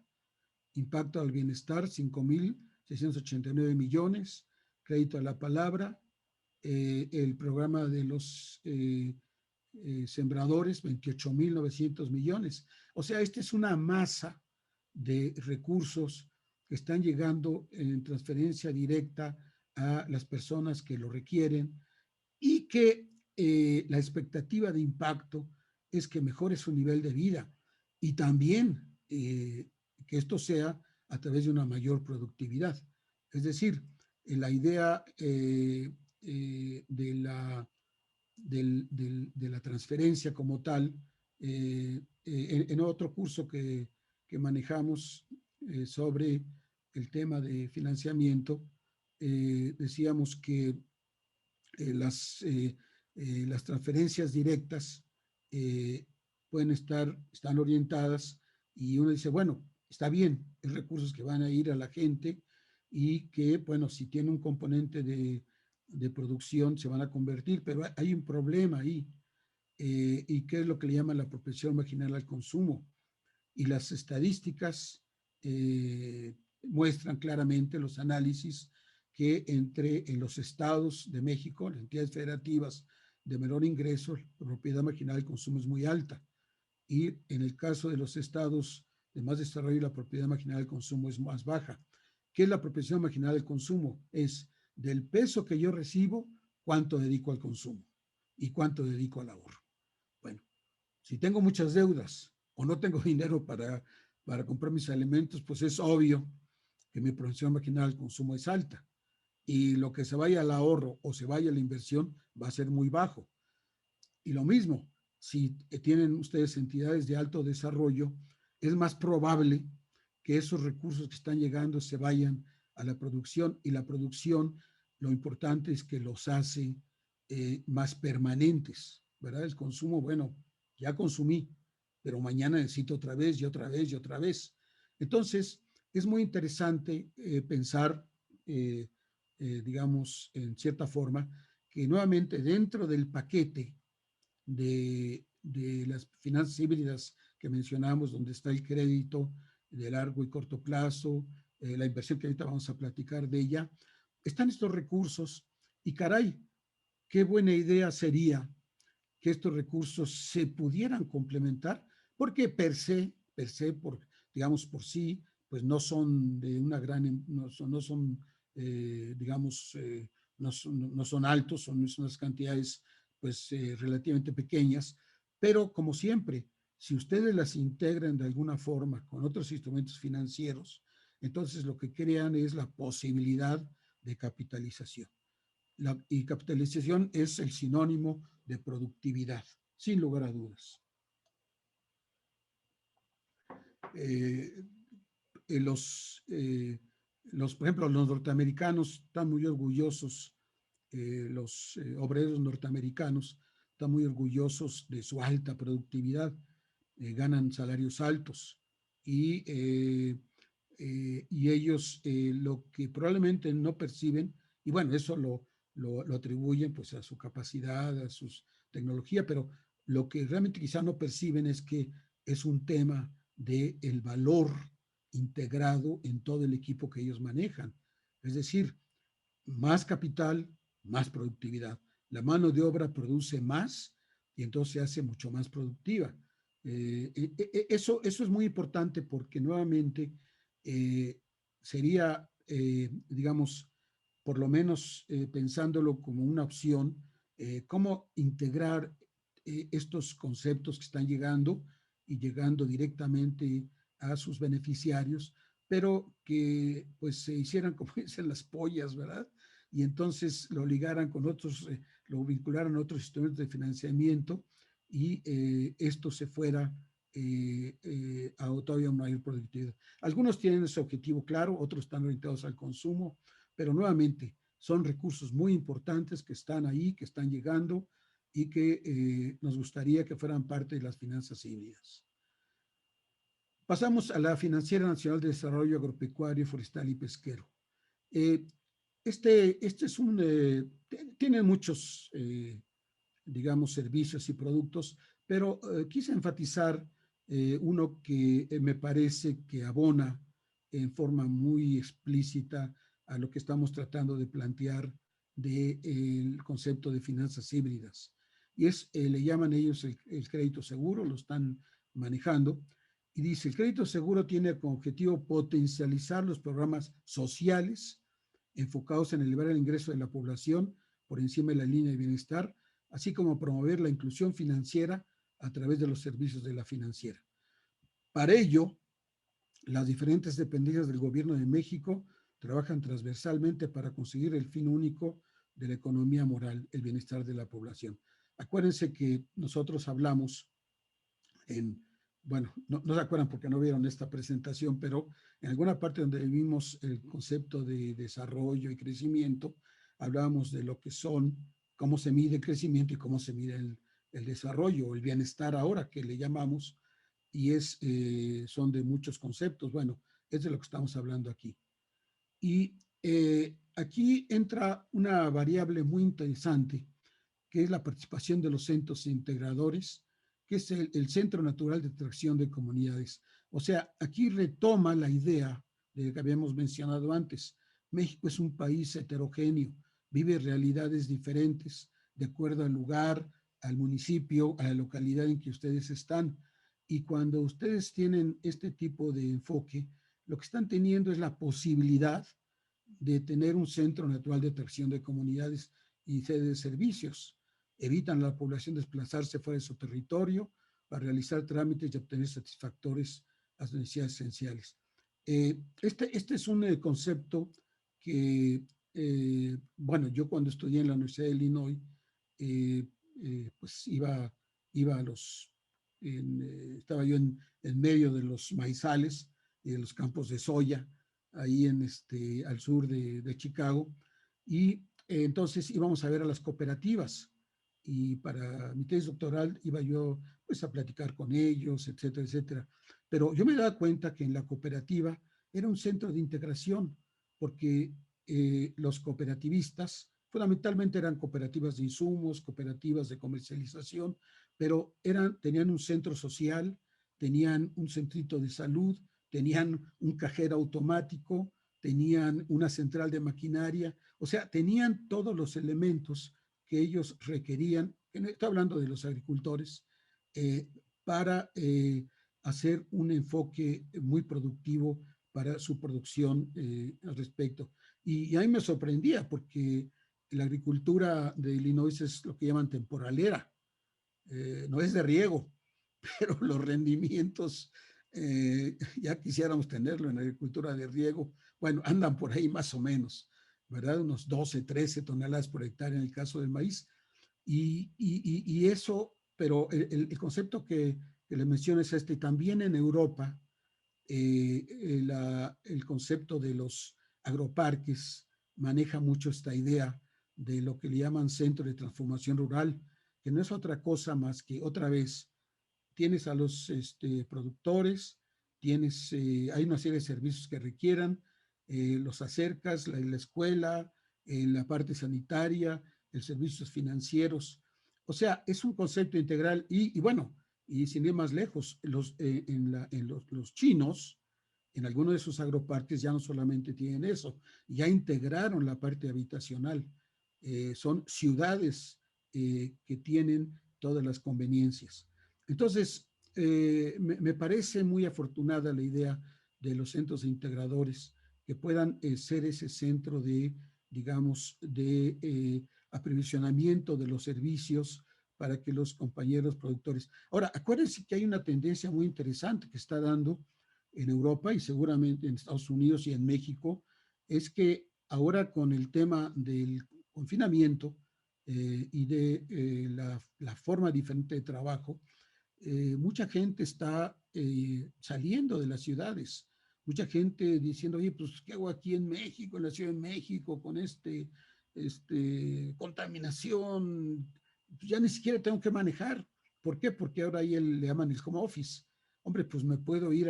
impacto al bienestar, 5,689 millones, crédito a la palabra, el programa de los sembradores, 28,900 millones. O sea, esta es una masa de recursos que están llegando en transferencia directa a las personas que lo requieren y que la expectativa de impacto es que mejore su nivel de vida y también que esto sea a través de una mayor productividad. Es decir, la idea de la transferencia como tal, en otro curso que manejamos sobre el tema de financiamiento, decíamos que las transferencias directas están orientadas y uno dice, bueno, está bien, es recursos que van a ir a la gente y que, bueno, si tiene un componente de producción se van a convertir, pero hay un problema ahí. ¿Y qué es lo que le llaman la apropiación marginal al consumo? Y las estadísticas muestran claramente los análisis que en los estados de México, las entidades federativas de menor ingreso, la propiedad marginal del consumo es muy alta. Y en el caso de los estados de más desarrollo, la propiedad marginal del consumo es más baja. ¿Qué es la proporción marginal del consumo? Es del peso que yo recibo, cuánto dedico al consumo y cuánto dedico al ahorro. Bueno, si tengo muchas deudas o no tengo dinero para comprar mis alimentos, pues es obvio que mi proporción marginal del consumo es alta y lo que se vaya al ahorro o se vaya a la inversión va a ser muy bajo. Y lo mismo, si tienen ustedes entidades de alto desarrollo, es más probable que esos recursos que están llegando se vayan a la producción, y la producción, lo importante es que los hace más permanentes, ¿verdad? El consumo, bueno, ya consumí, pero mañana necesito otra vez y otra vez y otra vez. Entonces, es muy interesante pensar, digamos, en cierta forma, que nuevamente dentro del paquete de las finanzas híbridas que mencionamos, donde está el crédito de largo y corto plazo, la inversión que ahorita vamos a platicar de ella, están estos recursos y caray, qué buena idea sería que estos recursos se pudieran complementar, porque por, digamos, por sí, pues no son de una gran, no son digamos, no son altos, son unas cantidades pues relativamente pequeñas, pero como siempre, si ustedes las integran de alguna forma con otros instrumentos financieros, entonces lo que crean es la posibilidad de capitalización. Y capitalización es el sinónimo de productividad, sin lugar a dudas. Eh, los, por ejemplo, los norteamericanos están muy orgullosos, los obreros norteamericanos están muy orgullosos de su alta productividad, ganan salarios altos y ellos lo que probablemente no perciben, y bueno, eso lo atribuyen pues a su capacidad, a su tecnología, pero lo que realmente quizá no perciben es que es un tema del valor integrado en todo el equipo que ellos manejan. Es decir, más capital, más productividad. La mano de obra produce más y entonces se hace mucho más productiva. Eso es muy importante porque nuevamente sería, digamos, por lo menos pensándolo como una opción, cómo integrar estos conceptos que están llegando y llegando directamente a sus beneficiarios, pero que pues se hicieran, como dicen, las pollas, ¿verdad? Y entonces lo ligaran con otros, lo vincularan a otros instrumentos de financiamiento y esto se fuera a todavía mayor productividad. Algunos tienen ese objetivo claro, otros están orientados al consumo, pero nuevamente son recursos muy importantes que están ahí, que están llegando y que nos gustaría que fueran parte de las finanzas híbridas. Pasamos a la Financiera Nacional de Desarrollo Agropecuario, Forestal y Pesquero. Este es tiene muchos, digamos, servicios y productos, pero quise enfatizar uno que me parece que abona en forma muy explícita a lo que estamos tratando de plantear del concepto de finanzas híbridas. Y le llaman ellos el crédito seguro, lo están manejando. Y dice, el crédito seguro tiene como objetivo potencializar los programas sociales enfocados en elevar el ingreso de la población por encima de la línea de bienestar, así como promover la inclusión financiera a través de los servicios de la financiera. Para ello, las diferentes dependencias del Gobierno de México trabajan transversalmente para conseguir el fin único de la economía moral, el bienestar de la población. Acuérdense que nosotros hablamos bueno, no se acuerdan porque no vieron esta presentación, pero en alguna parte donde vimos el concepto de desarrollo y crecimiento, hablábamos de lo que son, cómo se mide el crecimiento y cómo se mide el desarrollo, el bienestar ahora que le llamamos, y son de muchos conceptos. Bueno, es de lo que estamos hablando aquí. Y aquí entra una variable muy interesante, que es la participación de los centros integradores, que es el Centro Natural de Atracción de Comunidades. O sea, aquí retoma la idea de que habíamos mencionado antes. México es un país heterogéneo, vive realidades diferentes de acuerdo al lugar, al municipio, a la localidad en que ustedes están. Y cuando ustedes tienen este tipo de enfoque, lo que están teniendo es la posibilidad de tener un centro natural de atracción de comunidades y sede de servicios. Evitan a la población desplazarse fuera de su territorio para realizar trámites y obtener satisfactores a las necesidades esenciales. Este es un concepto que, bueno, yo cuando estudié en la Universidad de Illinois, pues iba a estaba yo en medio de los maizales y de los campos de soya, ahí al sur de Chicago, y entonces íbamos a ver a las cooperativas, y para mi tesis doctoral iba yo pues a platicar con ellos, etcétera, etcétera. Pero yo me daba cuenta que en la cooperativa era un centro de integración, porque los cooperativistas fundamentalmente eran cooperativas de insumos, cooperativas de comercialización, pero tenían un centro social, tenían un centrito de salud, tenían un cajero automático, tenían una central de maquinaria, o sea, tenían todos los elementos que ellos requerían, estoy hablando de los agricultores, eh, para hacer un enfoque muy productivo para su producción al respecto. Y a mí me sorprendía porque la agricultura de Illinois es lo que llaman temporalera, no es de riego, pero los rendimientos ya quisiéramos tenerlo en la agricultura de riego. Bueno, andan por ahí más o menos, ¿verdad? Unos 12, 13 toneladas por hectárea en el caso del maíz. Y eso, pero el concepto que le menciono es este, también en Europa, el concepto de los agroparques maneja mucho esta idea de lo que le llaman centro de transformación rural, que no es otra cosa más que otra vez tienes a los productores, hay una serie de servicios que requieran, los acercas, la escuela, la parte sanitaria, los servicios financieros. O sea, es un concepto integral y bueno, y sin ir más lejos, los chinos, en algunos de sus agroparques ya no solamente tienen eso, ya integraron la parte habitacional. Son ciudades que tienen todas las conveniencias. Entonces, me parece muy afortunada la idea de los centros integradores que puedan ser ese centro de, digamos, de aprovisionamiento de los servicios para que los compañeros productores. Ahora, acuérdense que hay una tendencia muy interesante que está dando en Europa y seguramente en Estados Unidos y en México, es que ahora con el tema del confinamiento y de la forma diferente de trabajo, mucha gente está saliendo de las ciudades, mucha gente diciendo, oye, pues, ¿qué hago aquí en México, en la Ciudad de México, con contaminación? Pues ya ni siquiera tengo que manejar. ¿Por qué? Porque ahora ahí le llaman el home office. Hombre, pues me puedo ir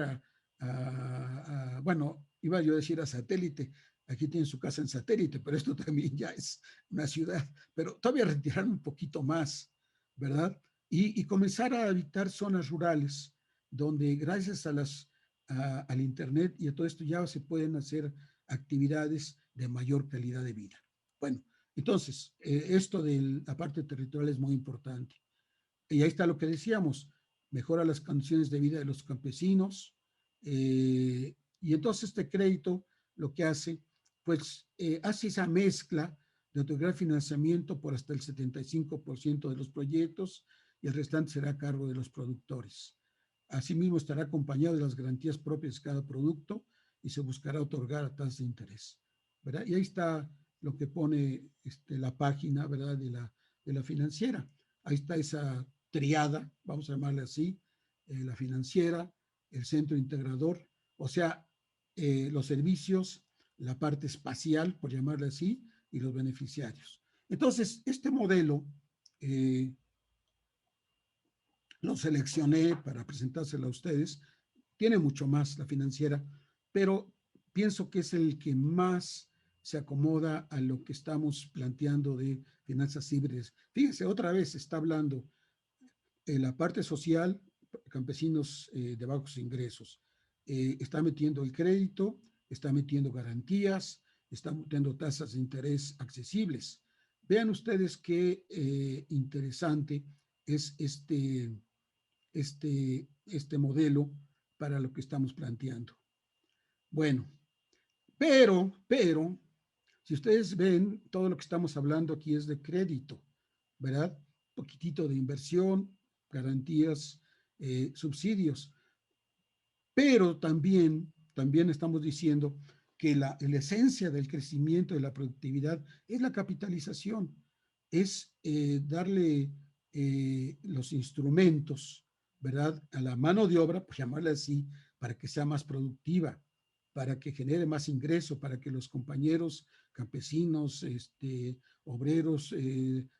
bueno, iba yo a decir a satélite, aquí tienen su casa en satélite, pero esto también ya es una ciudad, pero todavía retirarme un poquito más, ¿verdad? Y comenzar a habitar zonas rurales donde gracias al Internet y a todo esto ya se pueden hacer actividades de mayor calidad de vida. Bueno, entonces, esto de la parte territorial es muy importante. Y ahí está lo que decíamos, mejora las condiciones de vida de los campesinos. Y entonces este crédito lo que hace, pues hace esa mezcla de otorgar financiamiento por hasta el 75% de los proyectos y el restante será a cargo de los productores. Asimismo, estará acompañado de las garantías propias de cada producto y se buscará otorgar a tasas de interés, ¿verdad? Y ahí está lo que pone la página, ¿verdad?, de la financiera. Ahí está esa triada, vamos a llamarle así, la financiera, el centro integrador, o sea, los servicios, la parte espacial, por llamarle así, y los beneficiarios. Entonces, este modelo lo seleccioné para presentárselo a ustedes. Tiene mucho más la financiera, pero pienso que es el que más se acomoda a lo que estamos planteando de finanzas híbridas. Fíjense, otra vez está hablando la parte social, campesinos de bajos ingresos. Está metiendo el crédito, está metiendo garantías, está metiendo tasas de interés accesibles. Vean ustedes qué interesante es este modelo para lo que estamos planteando. Bueno, pero, si ustedes ven, todo lo que estamos hablando aquí es de crédito, ¿verdad? Un poquitito de inversión, garantías, subsidios, pero también estamos diciendo que la esencia del crecimiento de la productividad es la capitalización, es darle los instrumentos, ¿verdad? A la mano de obra, pues llamarla así, para que sea más productiva, para que genere más ingreso, para que los compañeros campesinos, obreros,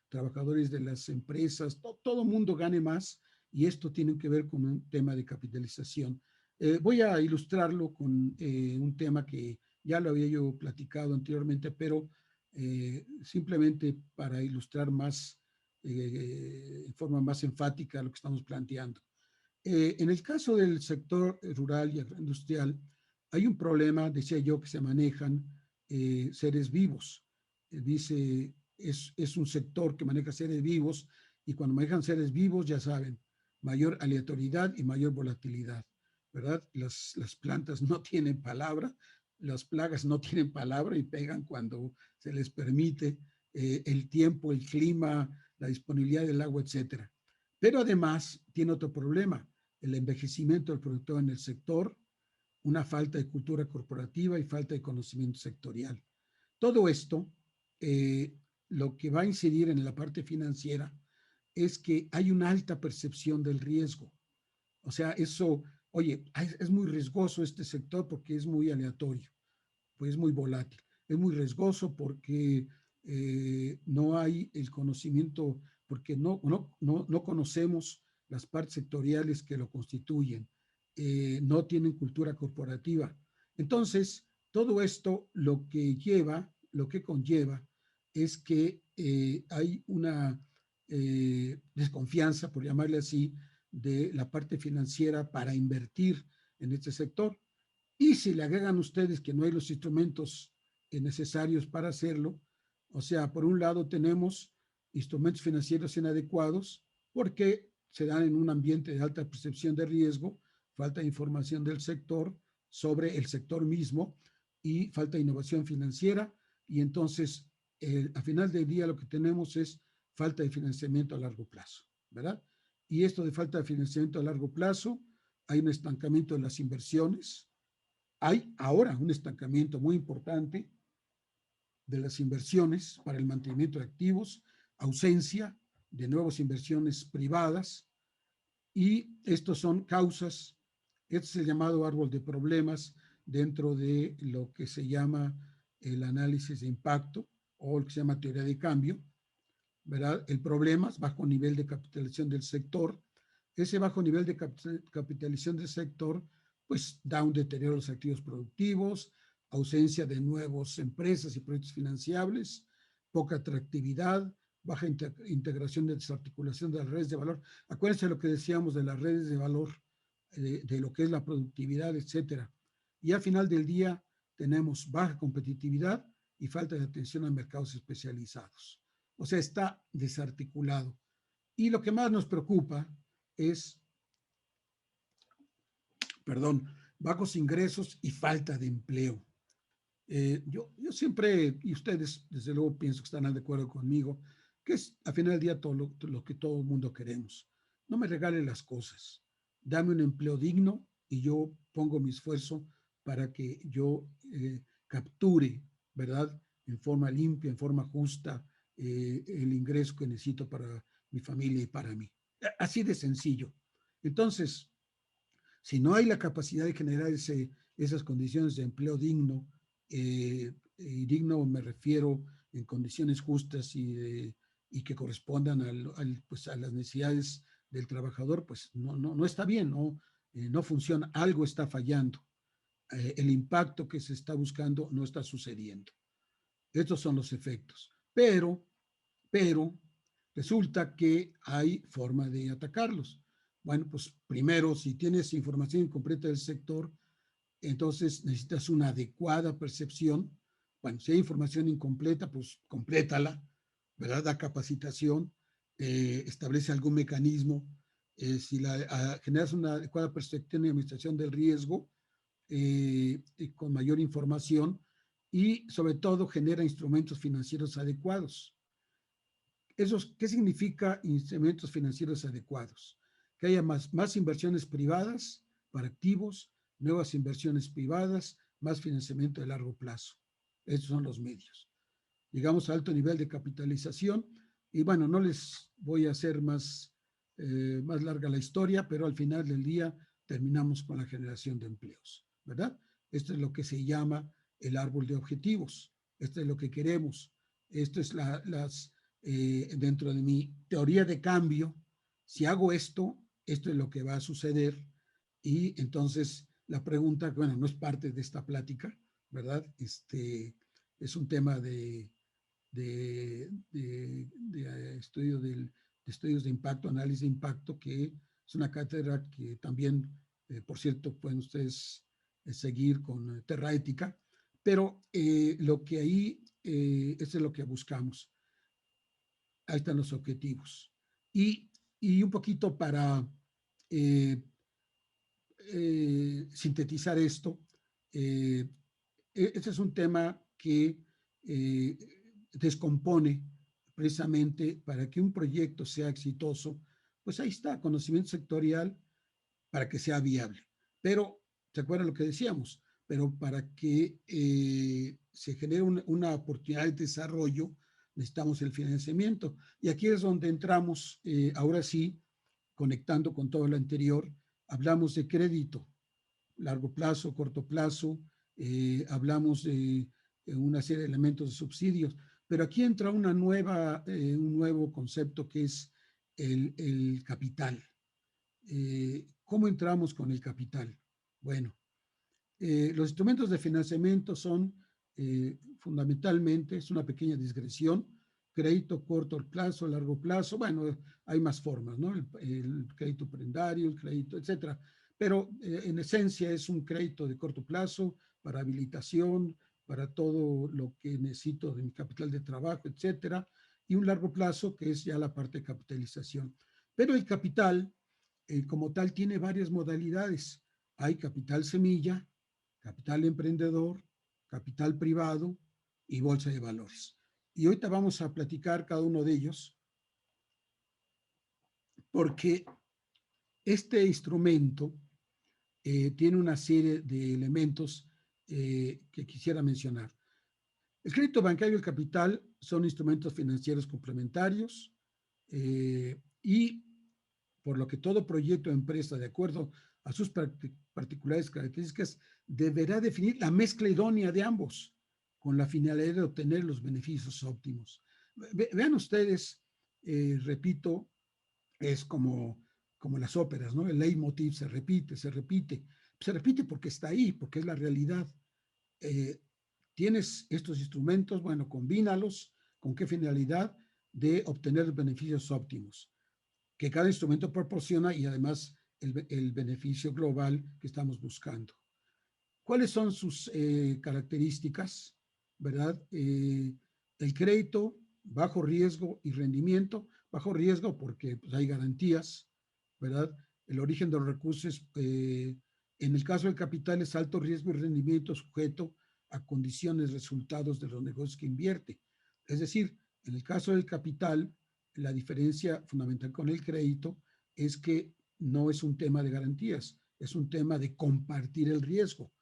trabajadores de las empresas, todo mundo gane más, y esto tiene que ver con un tema de capitalización. Voy a ilustrarlo con un tema que ya lo había yo platicado anteriormente, pero simplemente para ilustrar más, en forma más enfática lo que estamos planteando. En el caso del sector rural y agroindustrial, hay un problema, decía yo, que se manejan seres vivos. Dice, es un sector que maneja seres vivos, y cuando manejan seres vivos, ya saben, mayor aleatoriedad y mayor volatilidad, ¿verdad? Las plantas no tienen palabra, las plagas no tienen palabra y pegan cuando se les permite, el tiempo, el clima, la disponibilidad del agua, etcétera. Pero además tiene otro problema, el envejecimiento del productor en el sector, una falta de cultura corporativa y falta de conocimiento sectorial. Todo esto, eh, lo que va a incidir en la parte financiera es que hay una alta percepción del riesgo. O sea, eso, oye, es muy riesgoso este sector porque es muy aleatorio, pues es muy volátil, es muy riesgoso porque no hay el conocimiento, porque no conocemos las partes sectoriales que lo constituyen, no tienen cultura corporativa. Entonces, todo esto lo que conlleva es que hay una desconfianza, por llamarle así, de la parte financiera para invertir en este sector. Y si le agregan ustedes que no hay los instrumentos necesarios para hacerlo, o sea, por un lado tenemos instrumentos financieros inadecuados porque se dan en un ambiente de alta percepción de riesgo, falta de información del sector sobre el sector mismo y falta de innovación financiera, y entonces al final del día lo que tenemos es falta de financiamiento a largo plazo, ¿verdad? Y esto de falta de financiamiento a largo plazo, hay un estancamiento de las inversiones, hay ahora un estancamiento muy importante de las inversiones para el mantenimiento de activos, ausencia de nuevas inversiones privadas, y estos son causas, este es el llamado árbol de problemas dentro de lo que se llama el análisis de impacto o lo que se llama teoría de cambio, ¿verdad? El problema es bajo nivel de capitalización del sector. Ese bajo nivel de capitalización del sector pues da un deterioro de los activos productivos, ausencia de nuevas empresas y proyectos financiables, poca atractividad, baja integración de desarticulación de las redes de valor. Acuérdense de lo que decíamos de las redes de valor, de lo que es la productividad, etcétera. Y al final del día tenemos baja competitividad y falta de atención a mercados especializados. O sea, está desarticulado. Y lo que más nos preocupa es, perdón, bajos ingresos y falta de empleo. Yo siempre, y ustedes desde luego pienso que están de acuerdo conmigo, que es al final del día todo lo que todo el mundo queremos. No me regale las cosas, dame un empleo digno y yo pongo mi esfuerzo para que yo capture, ¿verdad? En forma limpia, en forma justa, el ingreso que necesito para mi familia y para mí. Así de sencillo. Entonces, si no hay la capacidad de generar esas condiciones de empleo digno, y digno me refiero en condiciones justas y que correspondan pues a las necesidades del trabajador, pues no está bien, no funciona, algo está fallando. El impacto que se está buscando no está sucediendo. Estos son los efectos. Pero resulta que hay forma de atacarlos. Bueno, pues primero, si tienes información incompleta del sector, entonces necesitas una adecuada percepción. Bueno, si hay información incompleta, pues complétala, ¿verdad? Da capacitación, establece algún mecanismo. Si generas una adecuada percepción y administración del riesgo, con mayor información y sobre todo genera instrumentos financieros adecuados. ¿Qué significa instrumentos financieros adecuados? Que haya más inversiones privadas para activos, nuevas inversiones privadas, más financiamiento de largo plazo. Esos son los medios. Llegamos a alto nivel de capitalización y bueno, no les voy a hacer más larga la historia, pero al final del día terminamos con la generación de empleos, ¿verdad? Esto es lo que se llama el árbol de objetivos. Esto es lo que queremos. Esto es dentro de mi teoría de cambio. Si hago esto, esto es lo que va a suceder. Y entonces la pregunta, bueno, no es parte de esta plática, ¿verdad? Es un tema de estudio de estudios de impacto, análisis de impacto, que es una cátedra que también, por cierto, pueden ustedes seguir con Terra Ética, pero lo que ahí, eso es lo que buscamos. Ahí están los objetivos. Y un poquito para sintetizar esto, este es un tema que descompone precisamente para que un proyecto sea exitoso, pues ahí está, conocimiento sectorial para que sea viable. Pero, ¿se acuerdan lo que decíamos? Pero para que se genere una oportunidad de desarrollo, necesitamos el financiamiento. Y aquí es donde entramos, ahora sí, conectando con todo lo anterior, hablamos de crédito, largo plazo, corto plazo, hablamos de una serie de elementos de subsidios, pero aquí entra un nuevo concepto que es el capital. ¿Cómo entramos con el capital? Bueno, los instrumentos de financiamiento son fundamentalmente, es una pequeña digresión, crédito corto plazo, largo plazo, bueno, hay más formas, ¿no? El crédito prendario, el crédito, etcétera. Pero en esencia es un crédito de corto plazo para habilitación, para todo lo que necesito de mi capital de trabajo, etcétera, y un largo plazo que es ya la parte de capitalización. Pero el capital, como tal, tiene varias modalidades. Hay capital semilla, capital emprendedor, capital privado y bolsa de valores. Y ahorita vamos a platicar cada uno de ellos porque este instrumento tiene una serie de elementos que quisiera mencionar. El crédito bancario y el capital son instrumentos financieros complementarios y por lo que todo proyecto de empresa, de acuerdo a sus particulares características, deberá definir la mezcla idónea de ambos con la finalidad de obtener los beneficios óptimos. Vean ustedes, repito, es como las óperas, ¿no? El leitmotiv se repite, porque está ahí, porque es la realidad. Tienes estos instrumentos, bueno, combínalos, ¿con qué finalidad? De obtener los beneficios óptimos que cada instrumento proporciona y además el beneficio global que estamos buscando. ¿Cuáles son sus características? ¿Verdad? El crédito, bajo riesgo y rendimiento. Bajo riesgo porque pues, hay garantías, ¿verdad? El origen de los recursos, en el caso del capital, es alto riesgo y rendimiento sujeto a condiciones, resultados de los negocios que invierte. Es decir, en el caso del capital, la diferencia fundamental con el crédito es que no es un tema de garantías, es un tema de compartir el riesgo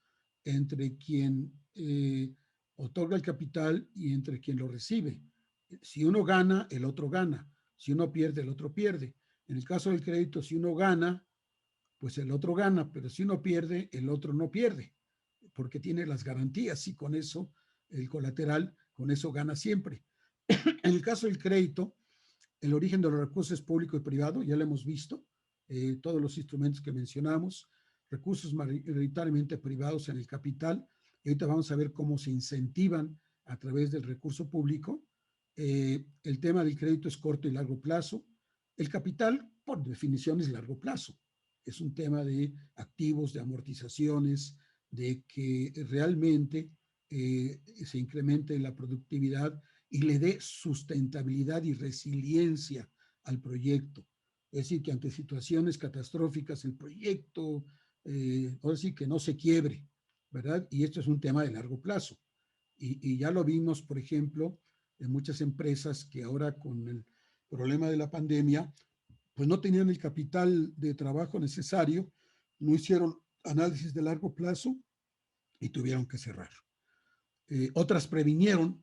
entre quien otorga el capital y entre quien lo recibe. Si uno gana, el otro gana. Si uno pierde, el otro pierde. En el caso del crédito, si uno gana, pues el otro gana, pero si uno pierde, el otro no pierde, porque tiene las garantías y con eso, el colateral, con eso gana siempre. En el caso del crédito, el origen de los recursos es público y privado, ya lo hemos visto, todos los instrumentos que mencionamos, recursos mayoritariamente privados en el capital, y ahorita vamos a ver cómo se incentivan a través del recurso público. El tema del crédito es corto y largo plazo. El capital, por definición, es largo plazo. Es un tema de activos, de amortizaciones, de que realmente se incremente la productividad y le dé sustentabilidad y resiliencia al proyecto. Es decir, que ante situaciones catastróficas el proyecto, ahora sí que no se quiebre, ¿verdad? Y esto es un tema de largo plazo. Y ya lo vimos, por ejemplo, en muchas empresas que ahora con el problema de la pandemia, pues no tenían el capital de trabajo necesario, no hicieron análisis de largo plazo y tuvieron que cerrar. Otras previnieron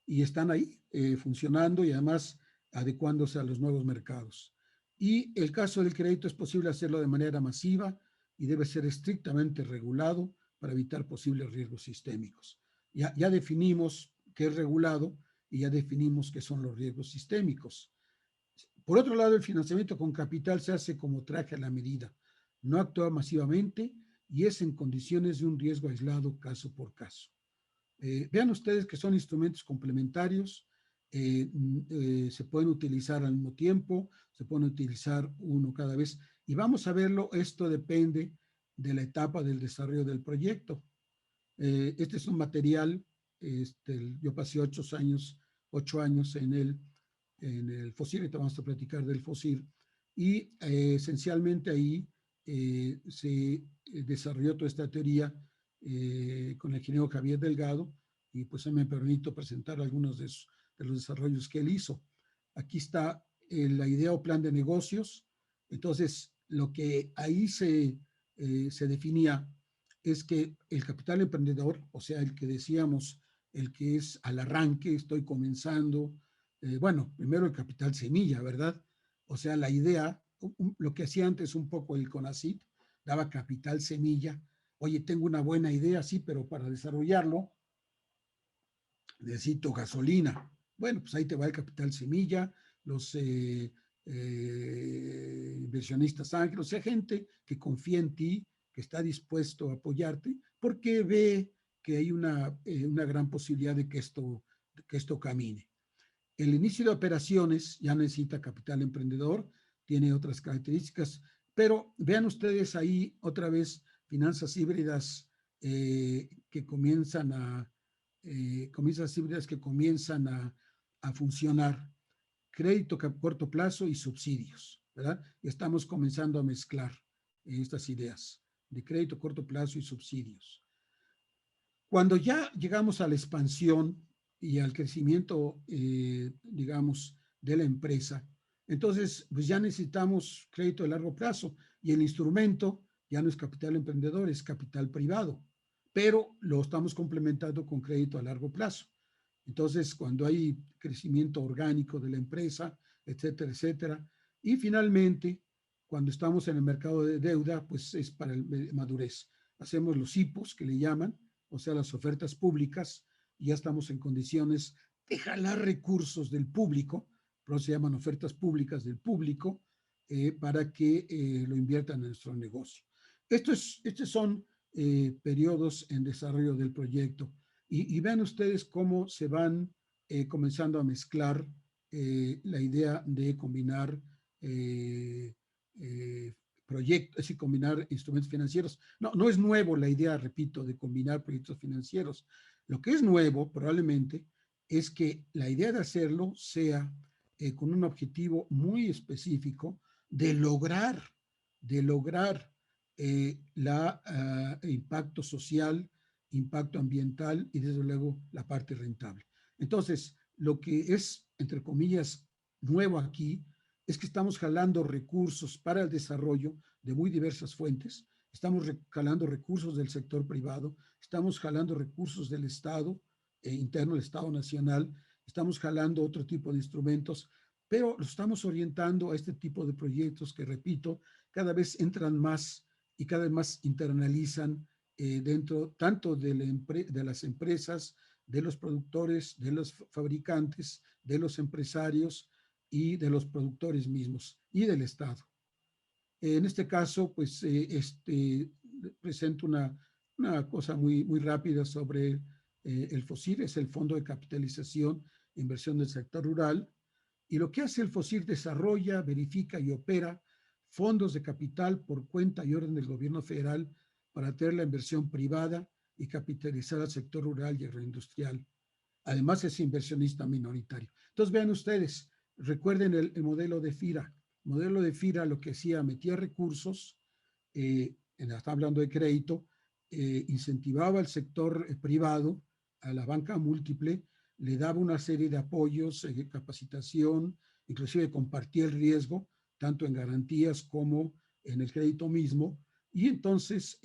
y están ahí funcionando y además adecuándose a los nuevos mercados. Y el caso del crédito es posible hacerlo de manera masiva y debe ser estrictamente regulado para evitar posibles riesgos sistémicos. Ya definimos qué es regulado y ya definimos qué son los riesgos sistémicos. Por otro lado, el financiamiento con capital se hace como traje a la medida, no actúa masivamente y es en condiciones de un riesgo aislado caso por caso. Vean ustedes que son instrumentos complementarios, se pueden utilizar al mismo tiempo, se pueden utilizar uno cada vez. Y vamos a verlo, esto depende de la etapa del desarrollo del proyecto. Este es un material, yo pasé 8 años en el FOSIR, ahorita vamos a platicar del FOSIR, y esencialmente ahí se desarrolló toda esta teoría con el ingeniero Javier Delgado, y pues me permito presentar algunos de los desarrollos que él hizo. Aquí está la idea o plan de negocios. Entonces, lo que ahí se definía es que el capital emprendedor, o sea, el que decíamos, el que es al arranque, estoy comenzando, bueno, primero el capital semilla, ¿verdad? O sea, la idea, lo que hacía antes un poco el CONACYT, daba capital semilla. Oye, tengo una buena idea, sí, pero para desarrollarlo necesito gasolina. Bueno, pues ahí te va el capital semilla, los inversionistas ángeles, o sea, gente que confía en ti, que está dispuesto a apoyarte, porque ve que hay una gran posibilidad de que esto camine. El inicio de operaciones ya necesita capital emprendedor, tiene otras características, pero vean ustedes ahí otra vez finanzas híbridas que comienzan a, a funcionar, crédito a corto plazo y subsidios, ¿verdad? Estamos comenzando a mezclar estas ideas de crédito a corto plazo y subsidios. Cuando ya llegamos a la expansión y al crecimiento, digamos, de la empresa, entonces pues ya necesitamos crédito de largo plazo y el instrumento ya no es capital emprendedor, es capital privado, pero lo estamos complementando con crédito a largo plazo. Entonces, cuando hay crecimiento orgánico de la empresa, etcétera, etcétera, y finalmente, cuando estamos en el mercado de deuda, pues es para el madurez. Hacemos los IPOs, que le llaman, o sea, las ofertas públicas, y ya estamos en condiciones de jalar recursos del público, pero se llaman ofertas públicas del público, para que lo inviertan en nuestro negocio. Estos son periodos en desarrollo del proyecto. Y vean ustedes cómo se van comenzando a mezclar la idea de combinar proyectos, es decir, combinar instrumentos financieros. No es nuevo la idea, repito, de combinar proyectos financieros. Lo que es nuevo, probablemente, es que la idea de hacerlo sea con un objetivo muy específico de lograr impacto social, impacto ambiental y desde luego la parte rentable. Entonces, lo que es, entre comillas, nuevo aquí es que estamos jalando recursos para el desarrollo de muy diversas fuentes, estamos jalando recursos del sector privado, estamos jalando recursos del Estado interno, del Estado nacional, estamos jalando otro tipo de instrumentos, pero lo estamos orientando a este tipo de proyectos que, repito, cada vez entran más y cada vez más internalizan dentro tanto de las empresas, de los productores, de los fabricantes, de los empresarios y de los productores mismos y del Estado. En este caso, pues, presento una cosa muy rápida sobre el FOSIR, es el Fondo de Capitalización e Inversión del Sector Rural, y lo que hace el FOSIR: desarrolla, verifica y opera fondos de capital por cuenta y orden del gobierno federal para atraer la inversión privada y capitalizar al sector rural y agroindustrial. Además, es inversionista minoritario. Entonces, vean ustedes, recuerden el modelo de FIRA. El modelo de FIRA lo que hacía, metía recursos, está hablando de crédito, incentivaba al sector privado, a la banca múltiple, le daba una serie de apoyos, capacitación, inclusive compartía el riesgo, tanto en garantías como en el crédito mismo, y entonces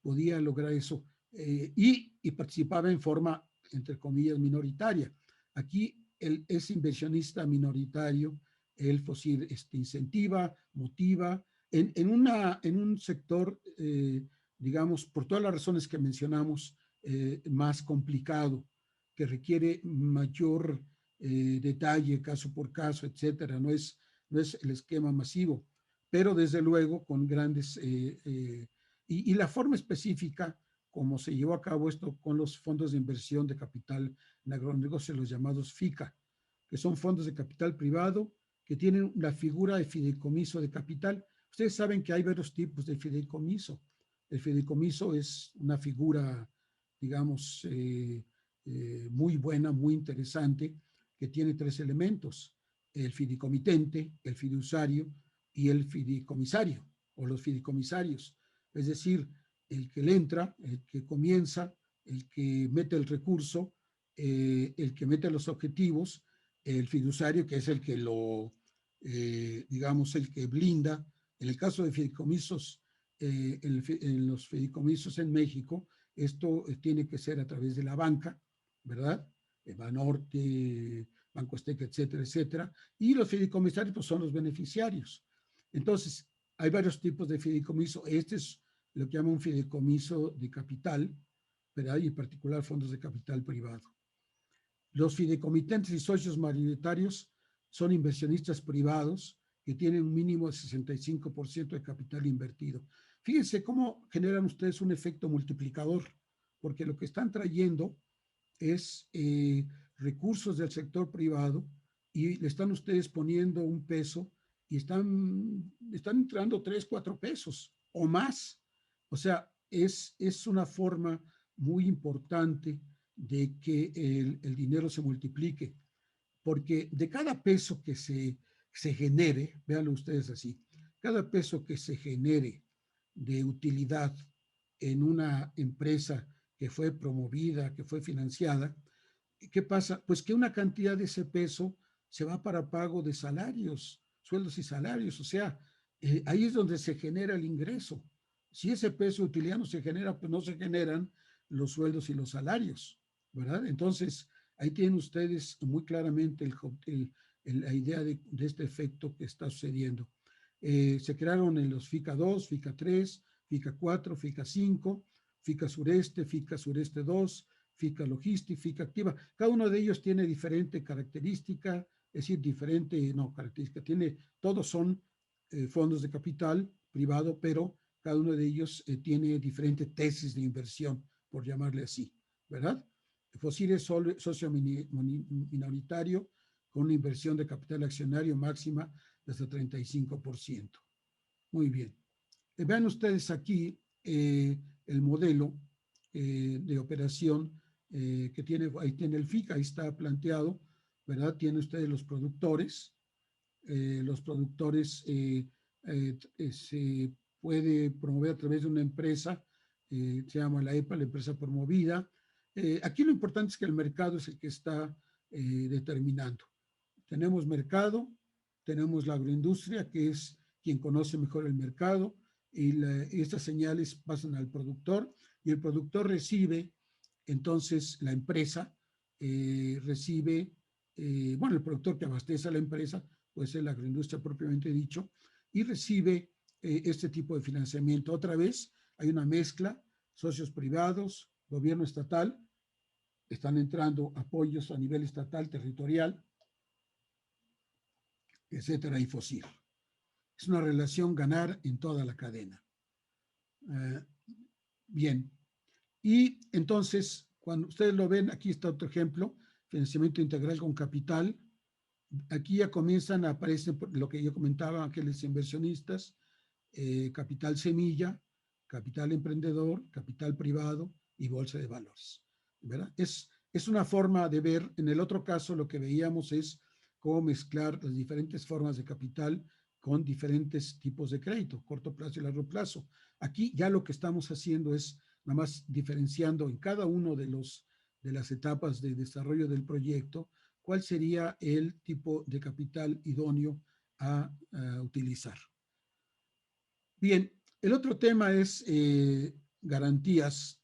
podía lograr eso. Y participaba en forma, entre comillas, minoritaria. Aquí ese inversionista minoritario, el FOSIR incentiva, motiva, en un sector, digamos, por todas las razones que mencionamos, más complicado, que requiere mayor detalle, caso por caso, etcétera. No es el esquema masivo, pero desde luego con grandes... y la forma específica como se llevó a cabo esto con los fondos de inversión de capital en agronegocios, los llamados FICA, que son fondos de capital privado que tienen la figura de fideicomiso de capital. Ustedes saben que hay varios tipos de fideicomiso. El fideicomiso es una figura, digamos, muy buena, muy interesante, que tiene tres elementos: el fideicomitente, el fiduciario y el fideicomisario, o los fideicomisarios. Es decir, el que le entra, el que comienza, el que mete el recurso, el que mete los objetivos, el fiduciario, que es el que lo, digamos, el que blinda. En el caso de fideicomisos, en los fideicomisos en México, esto tiene que ser a través de la banca, ¿verdad? Banorte, Banco Azteca, etcétera, etcétera. Y los fideicomisarios pues, son los beneficiarios. Entonces, hay varios tipos de fideicomiso. Este es lo que llama un fideicomiso de capital, ¿verdad? Y en particular fondos de capital privado. Los fideicomitentes y socios mayoritarios son inversionistas privados que tienen un mínimo de 65% de capital invertido. Fíjense cómo generan ustedes un efecto multiplicador, porque lo que están trayendo es recursos del sector privado y le están ustedes poniendo un peso y están entrando 3, 4 pesos o más. O sea, es una forma muy importante de que el dinero se multiplique, porque de cada peso que se genere, véanlo ustedes así, cada peso que se genere de utilidad en una empresa que fue promovida, que fue financiada, ¿qué pasa? Pues que una cantidad de ese peso se va para pago de salarios, sueldos y salarios, o sea, ahí es donde se genera el ingreso. Si ese peso de utilidad no se genera, pues no se generan los sueldos y los salarios, ¿verdad? Entonces, ahí tienen ustedes muy claramente la idea de este efecto que está sucediendo. Se crearon en los FICA 2, FICA 3, FICA 4, FICA 5, FICA Sureste, FICA Sureste 2, FICA Logística, FICA Activa. Cada uno de ellos tiene diferente característica, es decir, diferente, no, característica, todos son fondos de capital privado, pero cada uno de ellos tiene diferente tesis de inversión, por llamarle así, ¿verdad? FOSIR es socio minoritario con una inversión de capital accionario máxima de hasta 35%. Muy bien. Vean ustedes aquí el modelo de operación que tiene, ahí tiene el FICA, ahí está planteado, ¿verdad? Tiene ustedes los productores se puede promover a través de una empresa, se llama la EPA, la empresa promovida. Aquí lo importante es que el mercado es el que está determinando. Tenemos mercado, tenemos la agroindustria, que es quien conoce mejor el mercado, y estas señales pasan al productor, y el productor recibe, entonces la empresa recibe, bueno, el productor que abastece a la empresa, puede ser la agroindustria propiamente dicho, y recibe este tipo de financiamiento. Otra vez, hay una mezcla, socios privados, gobierno estatal, están entrando apoyos a nivel estatal, territorial, etcétera, y FOSIR. Es una relación ganar en toda la cadena. Bien. Y entonces, cuando ustedes lo ven, aquí está otro ejemplo, financiamiento integral con capital. Aquí ya comienzan a aparecer lo que yo comentaba, aquellos inversionistas, capital semilla, capital emprendedor, capital privado y bolsa de valores, ¿verdad? Es una forma de ver. En el otro caso, lo que veíamos es cómo mezclar las diferentes formas de capital con diferentes tipos de crédito, corto plazo y largo plazo. Aquí ya lo que estamos haciendo es nada más diferenciando en cada uno de las etapas de desarrollo del proyecto cuál sería el tipo de capital idóneo a utilizar. Bien, el otro tema es garantías.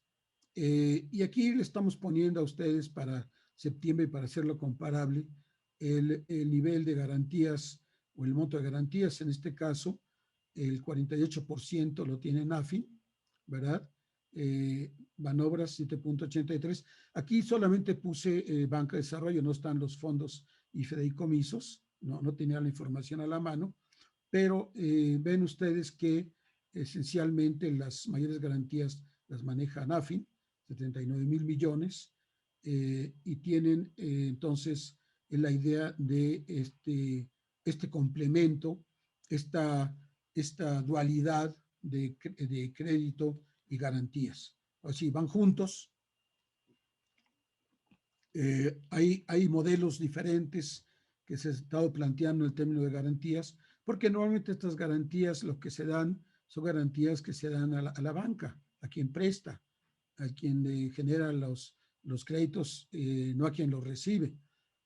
Y aquí le estamos poniendo a ustedes para septiembre, para hacerlo comparable, el nivel de garantías o el monto de garantías. En este caso, el 48% lo tiene NAFI, ¿verdad? Banobras 7.83. Aquí solamente puse Banca de Desarrollo, no están los fondos y fideicomisos, no tenía la información a la mano, pero ven ustedes que esencialmente las mayores garantías las maneja NAFIN, 79,000 millones, y tienen entonces la idea de este complemento, esta dualidad de crédito y garantías. Así van juntos. Hay modelos diferentes que se ha estado planteando el término de garantías, porque normalmente estas garantías lo que se dan son garantías que se dan a la banca, a quien presta, a quien genera los créditos, no a quien los recibe.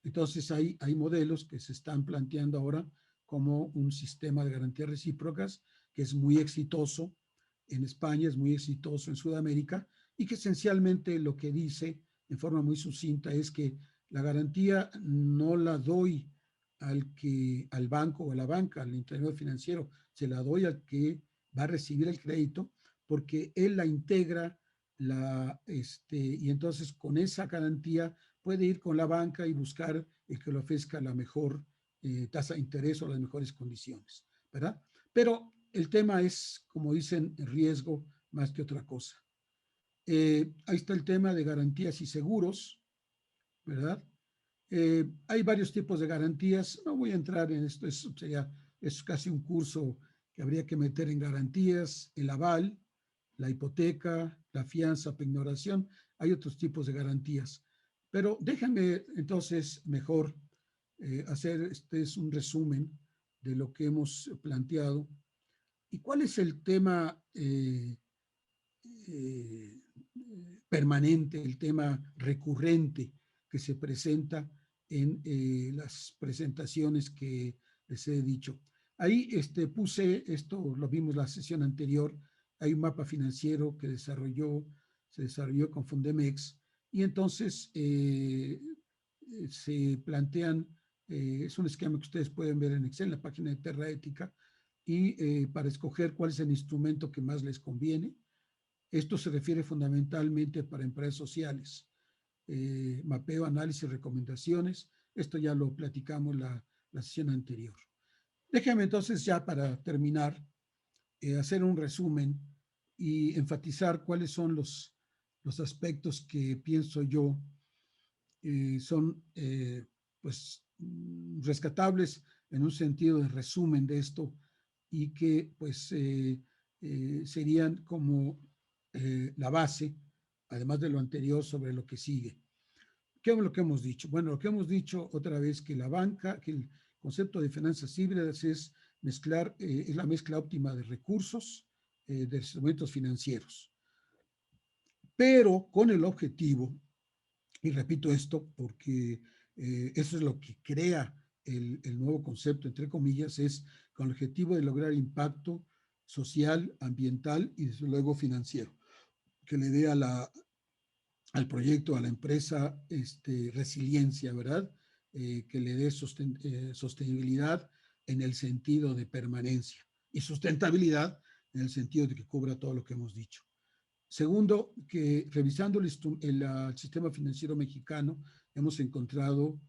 Entonces hay modelos que se están planteando ahora como un sistema de garantías recíprocas que es muy exitoso en España, es muy exitoso en Sudamérica y que esencialmente lo que dice en forma muy sucinta es que la garantía no la doy al banco o a la banca, al intermediario financiero, se la doy al que va a recibir el crédito porque él la integra y entonces con esa garantía puede ir con la banca y buscar el que le ofrezca la mejor tasa de interés o las mejores condiciones, ¿verdad? Pero el tema es, como dicen, riesgo más que otra cosa. Ahí está el tema de garantías y seguros, ¿verdad? Hay varios tipos de garantías, no voy a entrar en esto, es casi un curso que habría que meter en garantías, el aval, la hipoteca, la fianza, pignoración, hay otros tipos de garantías. Pero déjenme entonces mejor hacer es un resumen de lo que hemos planteado. ¿Y cuál es el tema eh, permanente, el tema recurrente que se presenta en las presentaciones que les he dicho? Ahí puse, esto lo vimos la sesión anterior, hay un mapa financiero que se desarrolló con Fundemex y entonces se plantean, es un esquema que ustedes pueden ver en Excel, en la página de Terra Ética, y para escoger cuál es el instrumento que más les conviene. Esto se refiere fundamentalmente para empresas sociales. Mapeo, análisis, recomendaciones. Esto ya lo platicamos la sesión anterior. Déjame entonces ya para terminar hacer un resumen y enfatizar cuáles son los aspectos que pienso yo son pues rescatables en un sentido de resumen de esto y que pues serían como la base, además de lo anterior, sobre lo que sigue. ¿Qué es lo que hemos dicho? Bueno, lo que hemos dicho otra vez que la banca, que el concepto de finanzas híbridas es mezclar, es la mezcla óptima de recursos, de instrumentos financieros, pero con el objetivo, y repito esto porque eso es lo que crea el nuevo concepto, entre comillas, es con el objetivo de lograr impacto social, ambiental y desde luego financiero, que le dé al proyecto, a la empresa, resiliencia, ¿verdad? Que le dé sostenibilidad en el sentido de permanencia y sustentabilidad en el sentido de que cubra todo lo que hemos dicho. Segundo, que revisando el sistema financiero mexicano, hemos encontrado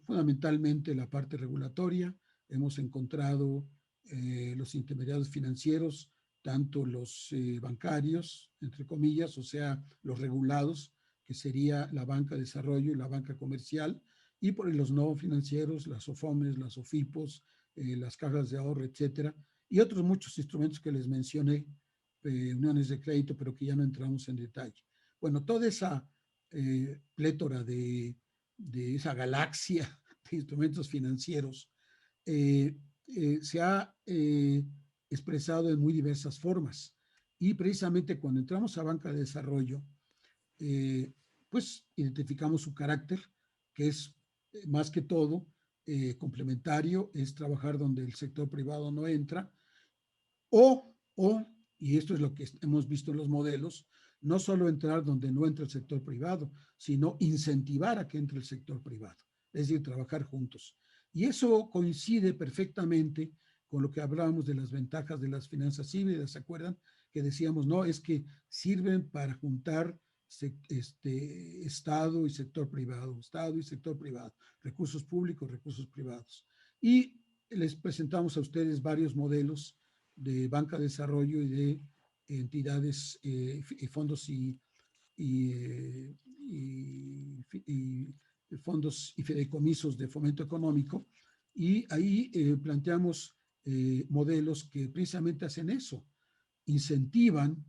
fundamentalmente la parte regulatoria, hemos encontrado los intermediarios financieros, tanto los bancarios, entre comillas, o sea, los regulados, que sería la banca de desarrollo y la banca comercial, y por los no financieros, las OFOMES, las OFIPOS, las cajas de ahorro, etcétera, y otros muchos instrumentos que les mencioné, uniones de crédito, pero que ya no entramos en detalle. Bueno, toda esa plétora de esa galaxia de instrumentos financieros se ha expresado en muy diversas formas. Y precisamente cuando entramos a banca de desarrollo, pues identificamos su carácter, que es más que todo complementario, es trabajar donde el sector privado no entra, y esto es lo que hemos visto en los modelos, no solo entrar donde no entra el sector privado, sino incentivar a que entre el sector privado, es decir, trabajar juntos. Y eso coincide perfectamente con lo que hablábamos de las ventajas de las finanzas híbridas, ¿se acuerdan? Que decíamos, no, es que sirven para juntar Estado y sector privado, Estado y sector privado, recursos públicos, recursos privados. Y les presentamos a ustedes varios modelos de banca de desarrollo y de entidades, fondos y, y, fondos y fideicomisos de fomento económico. Y ahí planteamos modelos que precisamente hacen eso, incentivan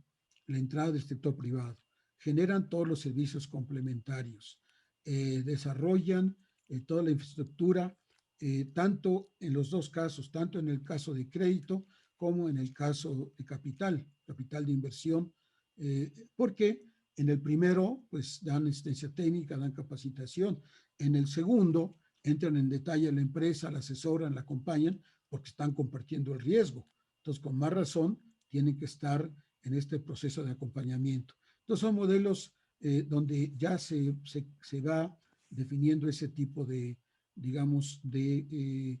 la entrada del sector privado, generan todos los servicios complementarios, desarrollan toda la infraestructura, tanto en los dos casos, tanto en el caso de crédito como en el caso de capital de inversión, porque en el primero, pues dan asistencia técnica, dan capacitación. En el segundo, entran en detalle a la empresa, la asesoran, la acompañan, porque están compartiendo el riesgo. Entonces, con más razón, tienen que estar en este proceso de acompañamiento. Entonces, son modelos donde ya se va definiendo ese tipo de, digamos, de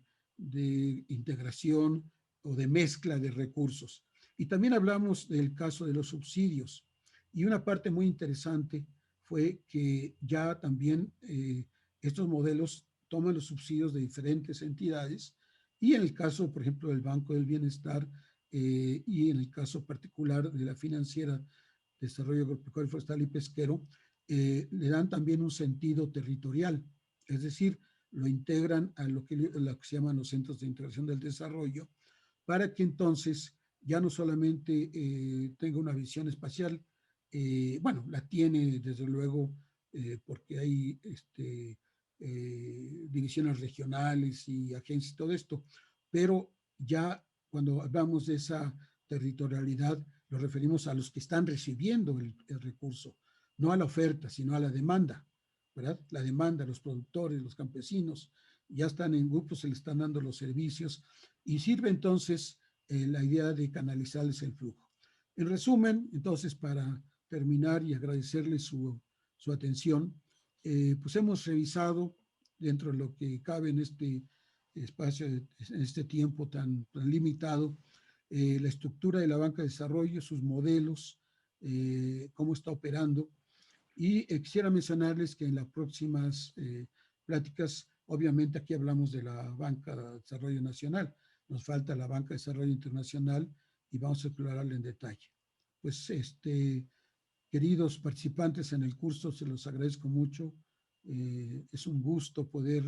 integración o de mezcla de recursos. Y también hablamos del caso de los subsidios. Y una parte muy interesante fue que ya también estos modelos toman los subsidios de diferentes entidades y en el caso, por ejemplo, del Banco del Bienestar y en el caso particular de la Financiera Desarrollo Agropecuario, Forestal y Pesquero, le dan también un sentido territorial, es decir, lo integran a lo que se llaman los centros de integración del desarrollo, para que entonces ya no solamente tenga una visión espacial, bueno, la tiene desde luego porque hay divisiones regionales y agencias y todo esto, pero ya cuando hablamos de esa territorialidad, nos referimos a los que están recibiendo el recurso, no a la oferta, sino a la demanda, ¿verdad? La demanda, los productores, los campesinos, ya están en grupos, se les están dando los servicios y sirve entonces la idea de canalizarles el flujo. En resumen, entonces, para terminar y agradecerles su atención, pues hemos revisado dentro de lo que cabe en este espacio, en este tiempo tan limitado, la estructura de la banca de desarrollo, sus modelos, cómo está operando. Y quisiera mencionarles que en las próximas pláticas, obviamente aquí hablamos de la banca de desarrollo nacional, nos falta la banca de desarrollo internacional y vamos a explorarla en detalle. Pues queridos participantes en el curso, se los agradezco mucho. Es un gusto poder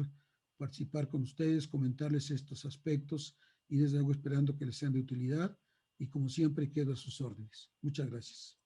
participar con ustedes, comentarles estos aspectos y desde luego esperando que les sean de utilidad y como siempre quedo a sus órdenes. Muchas gracias.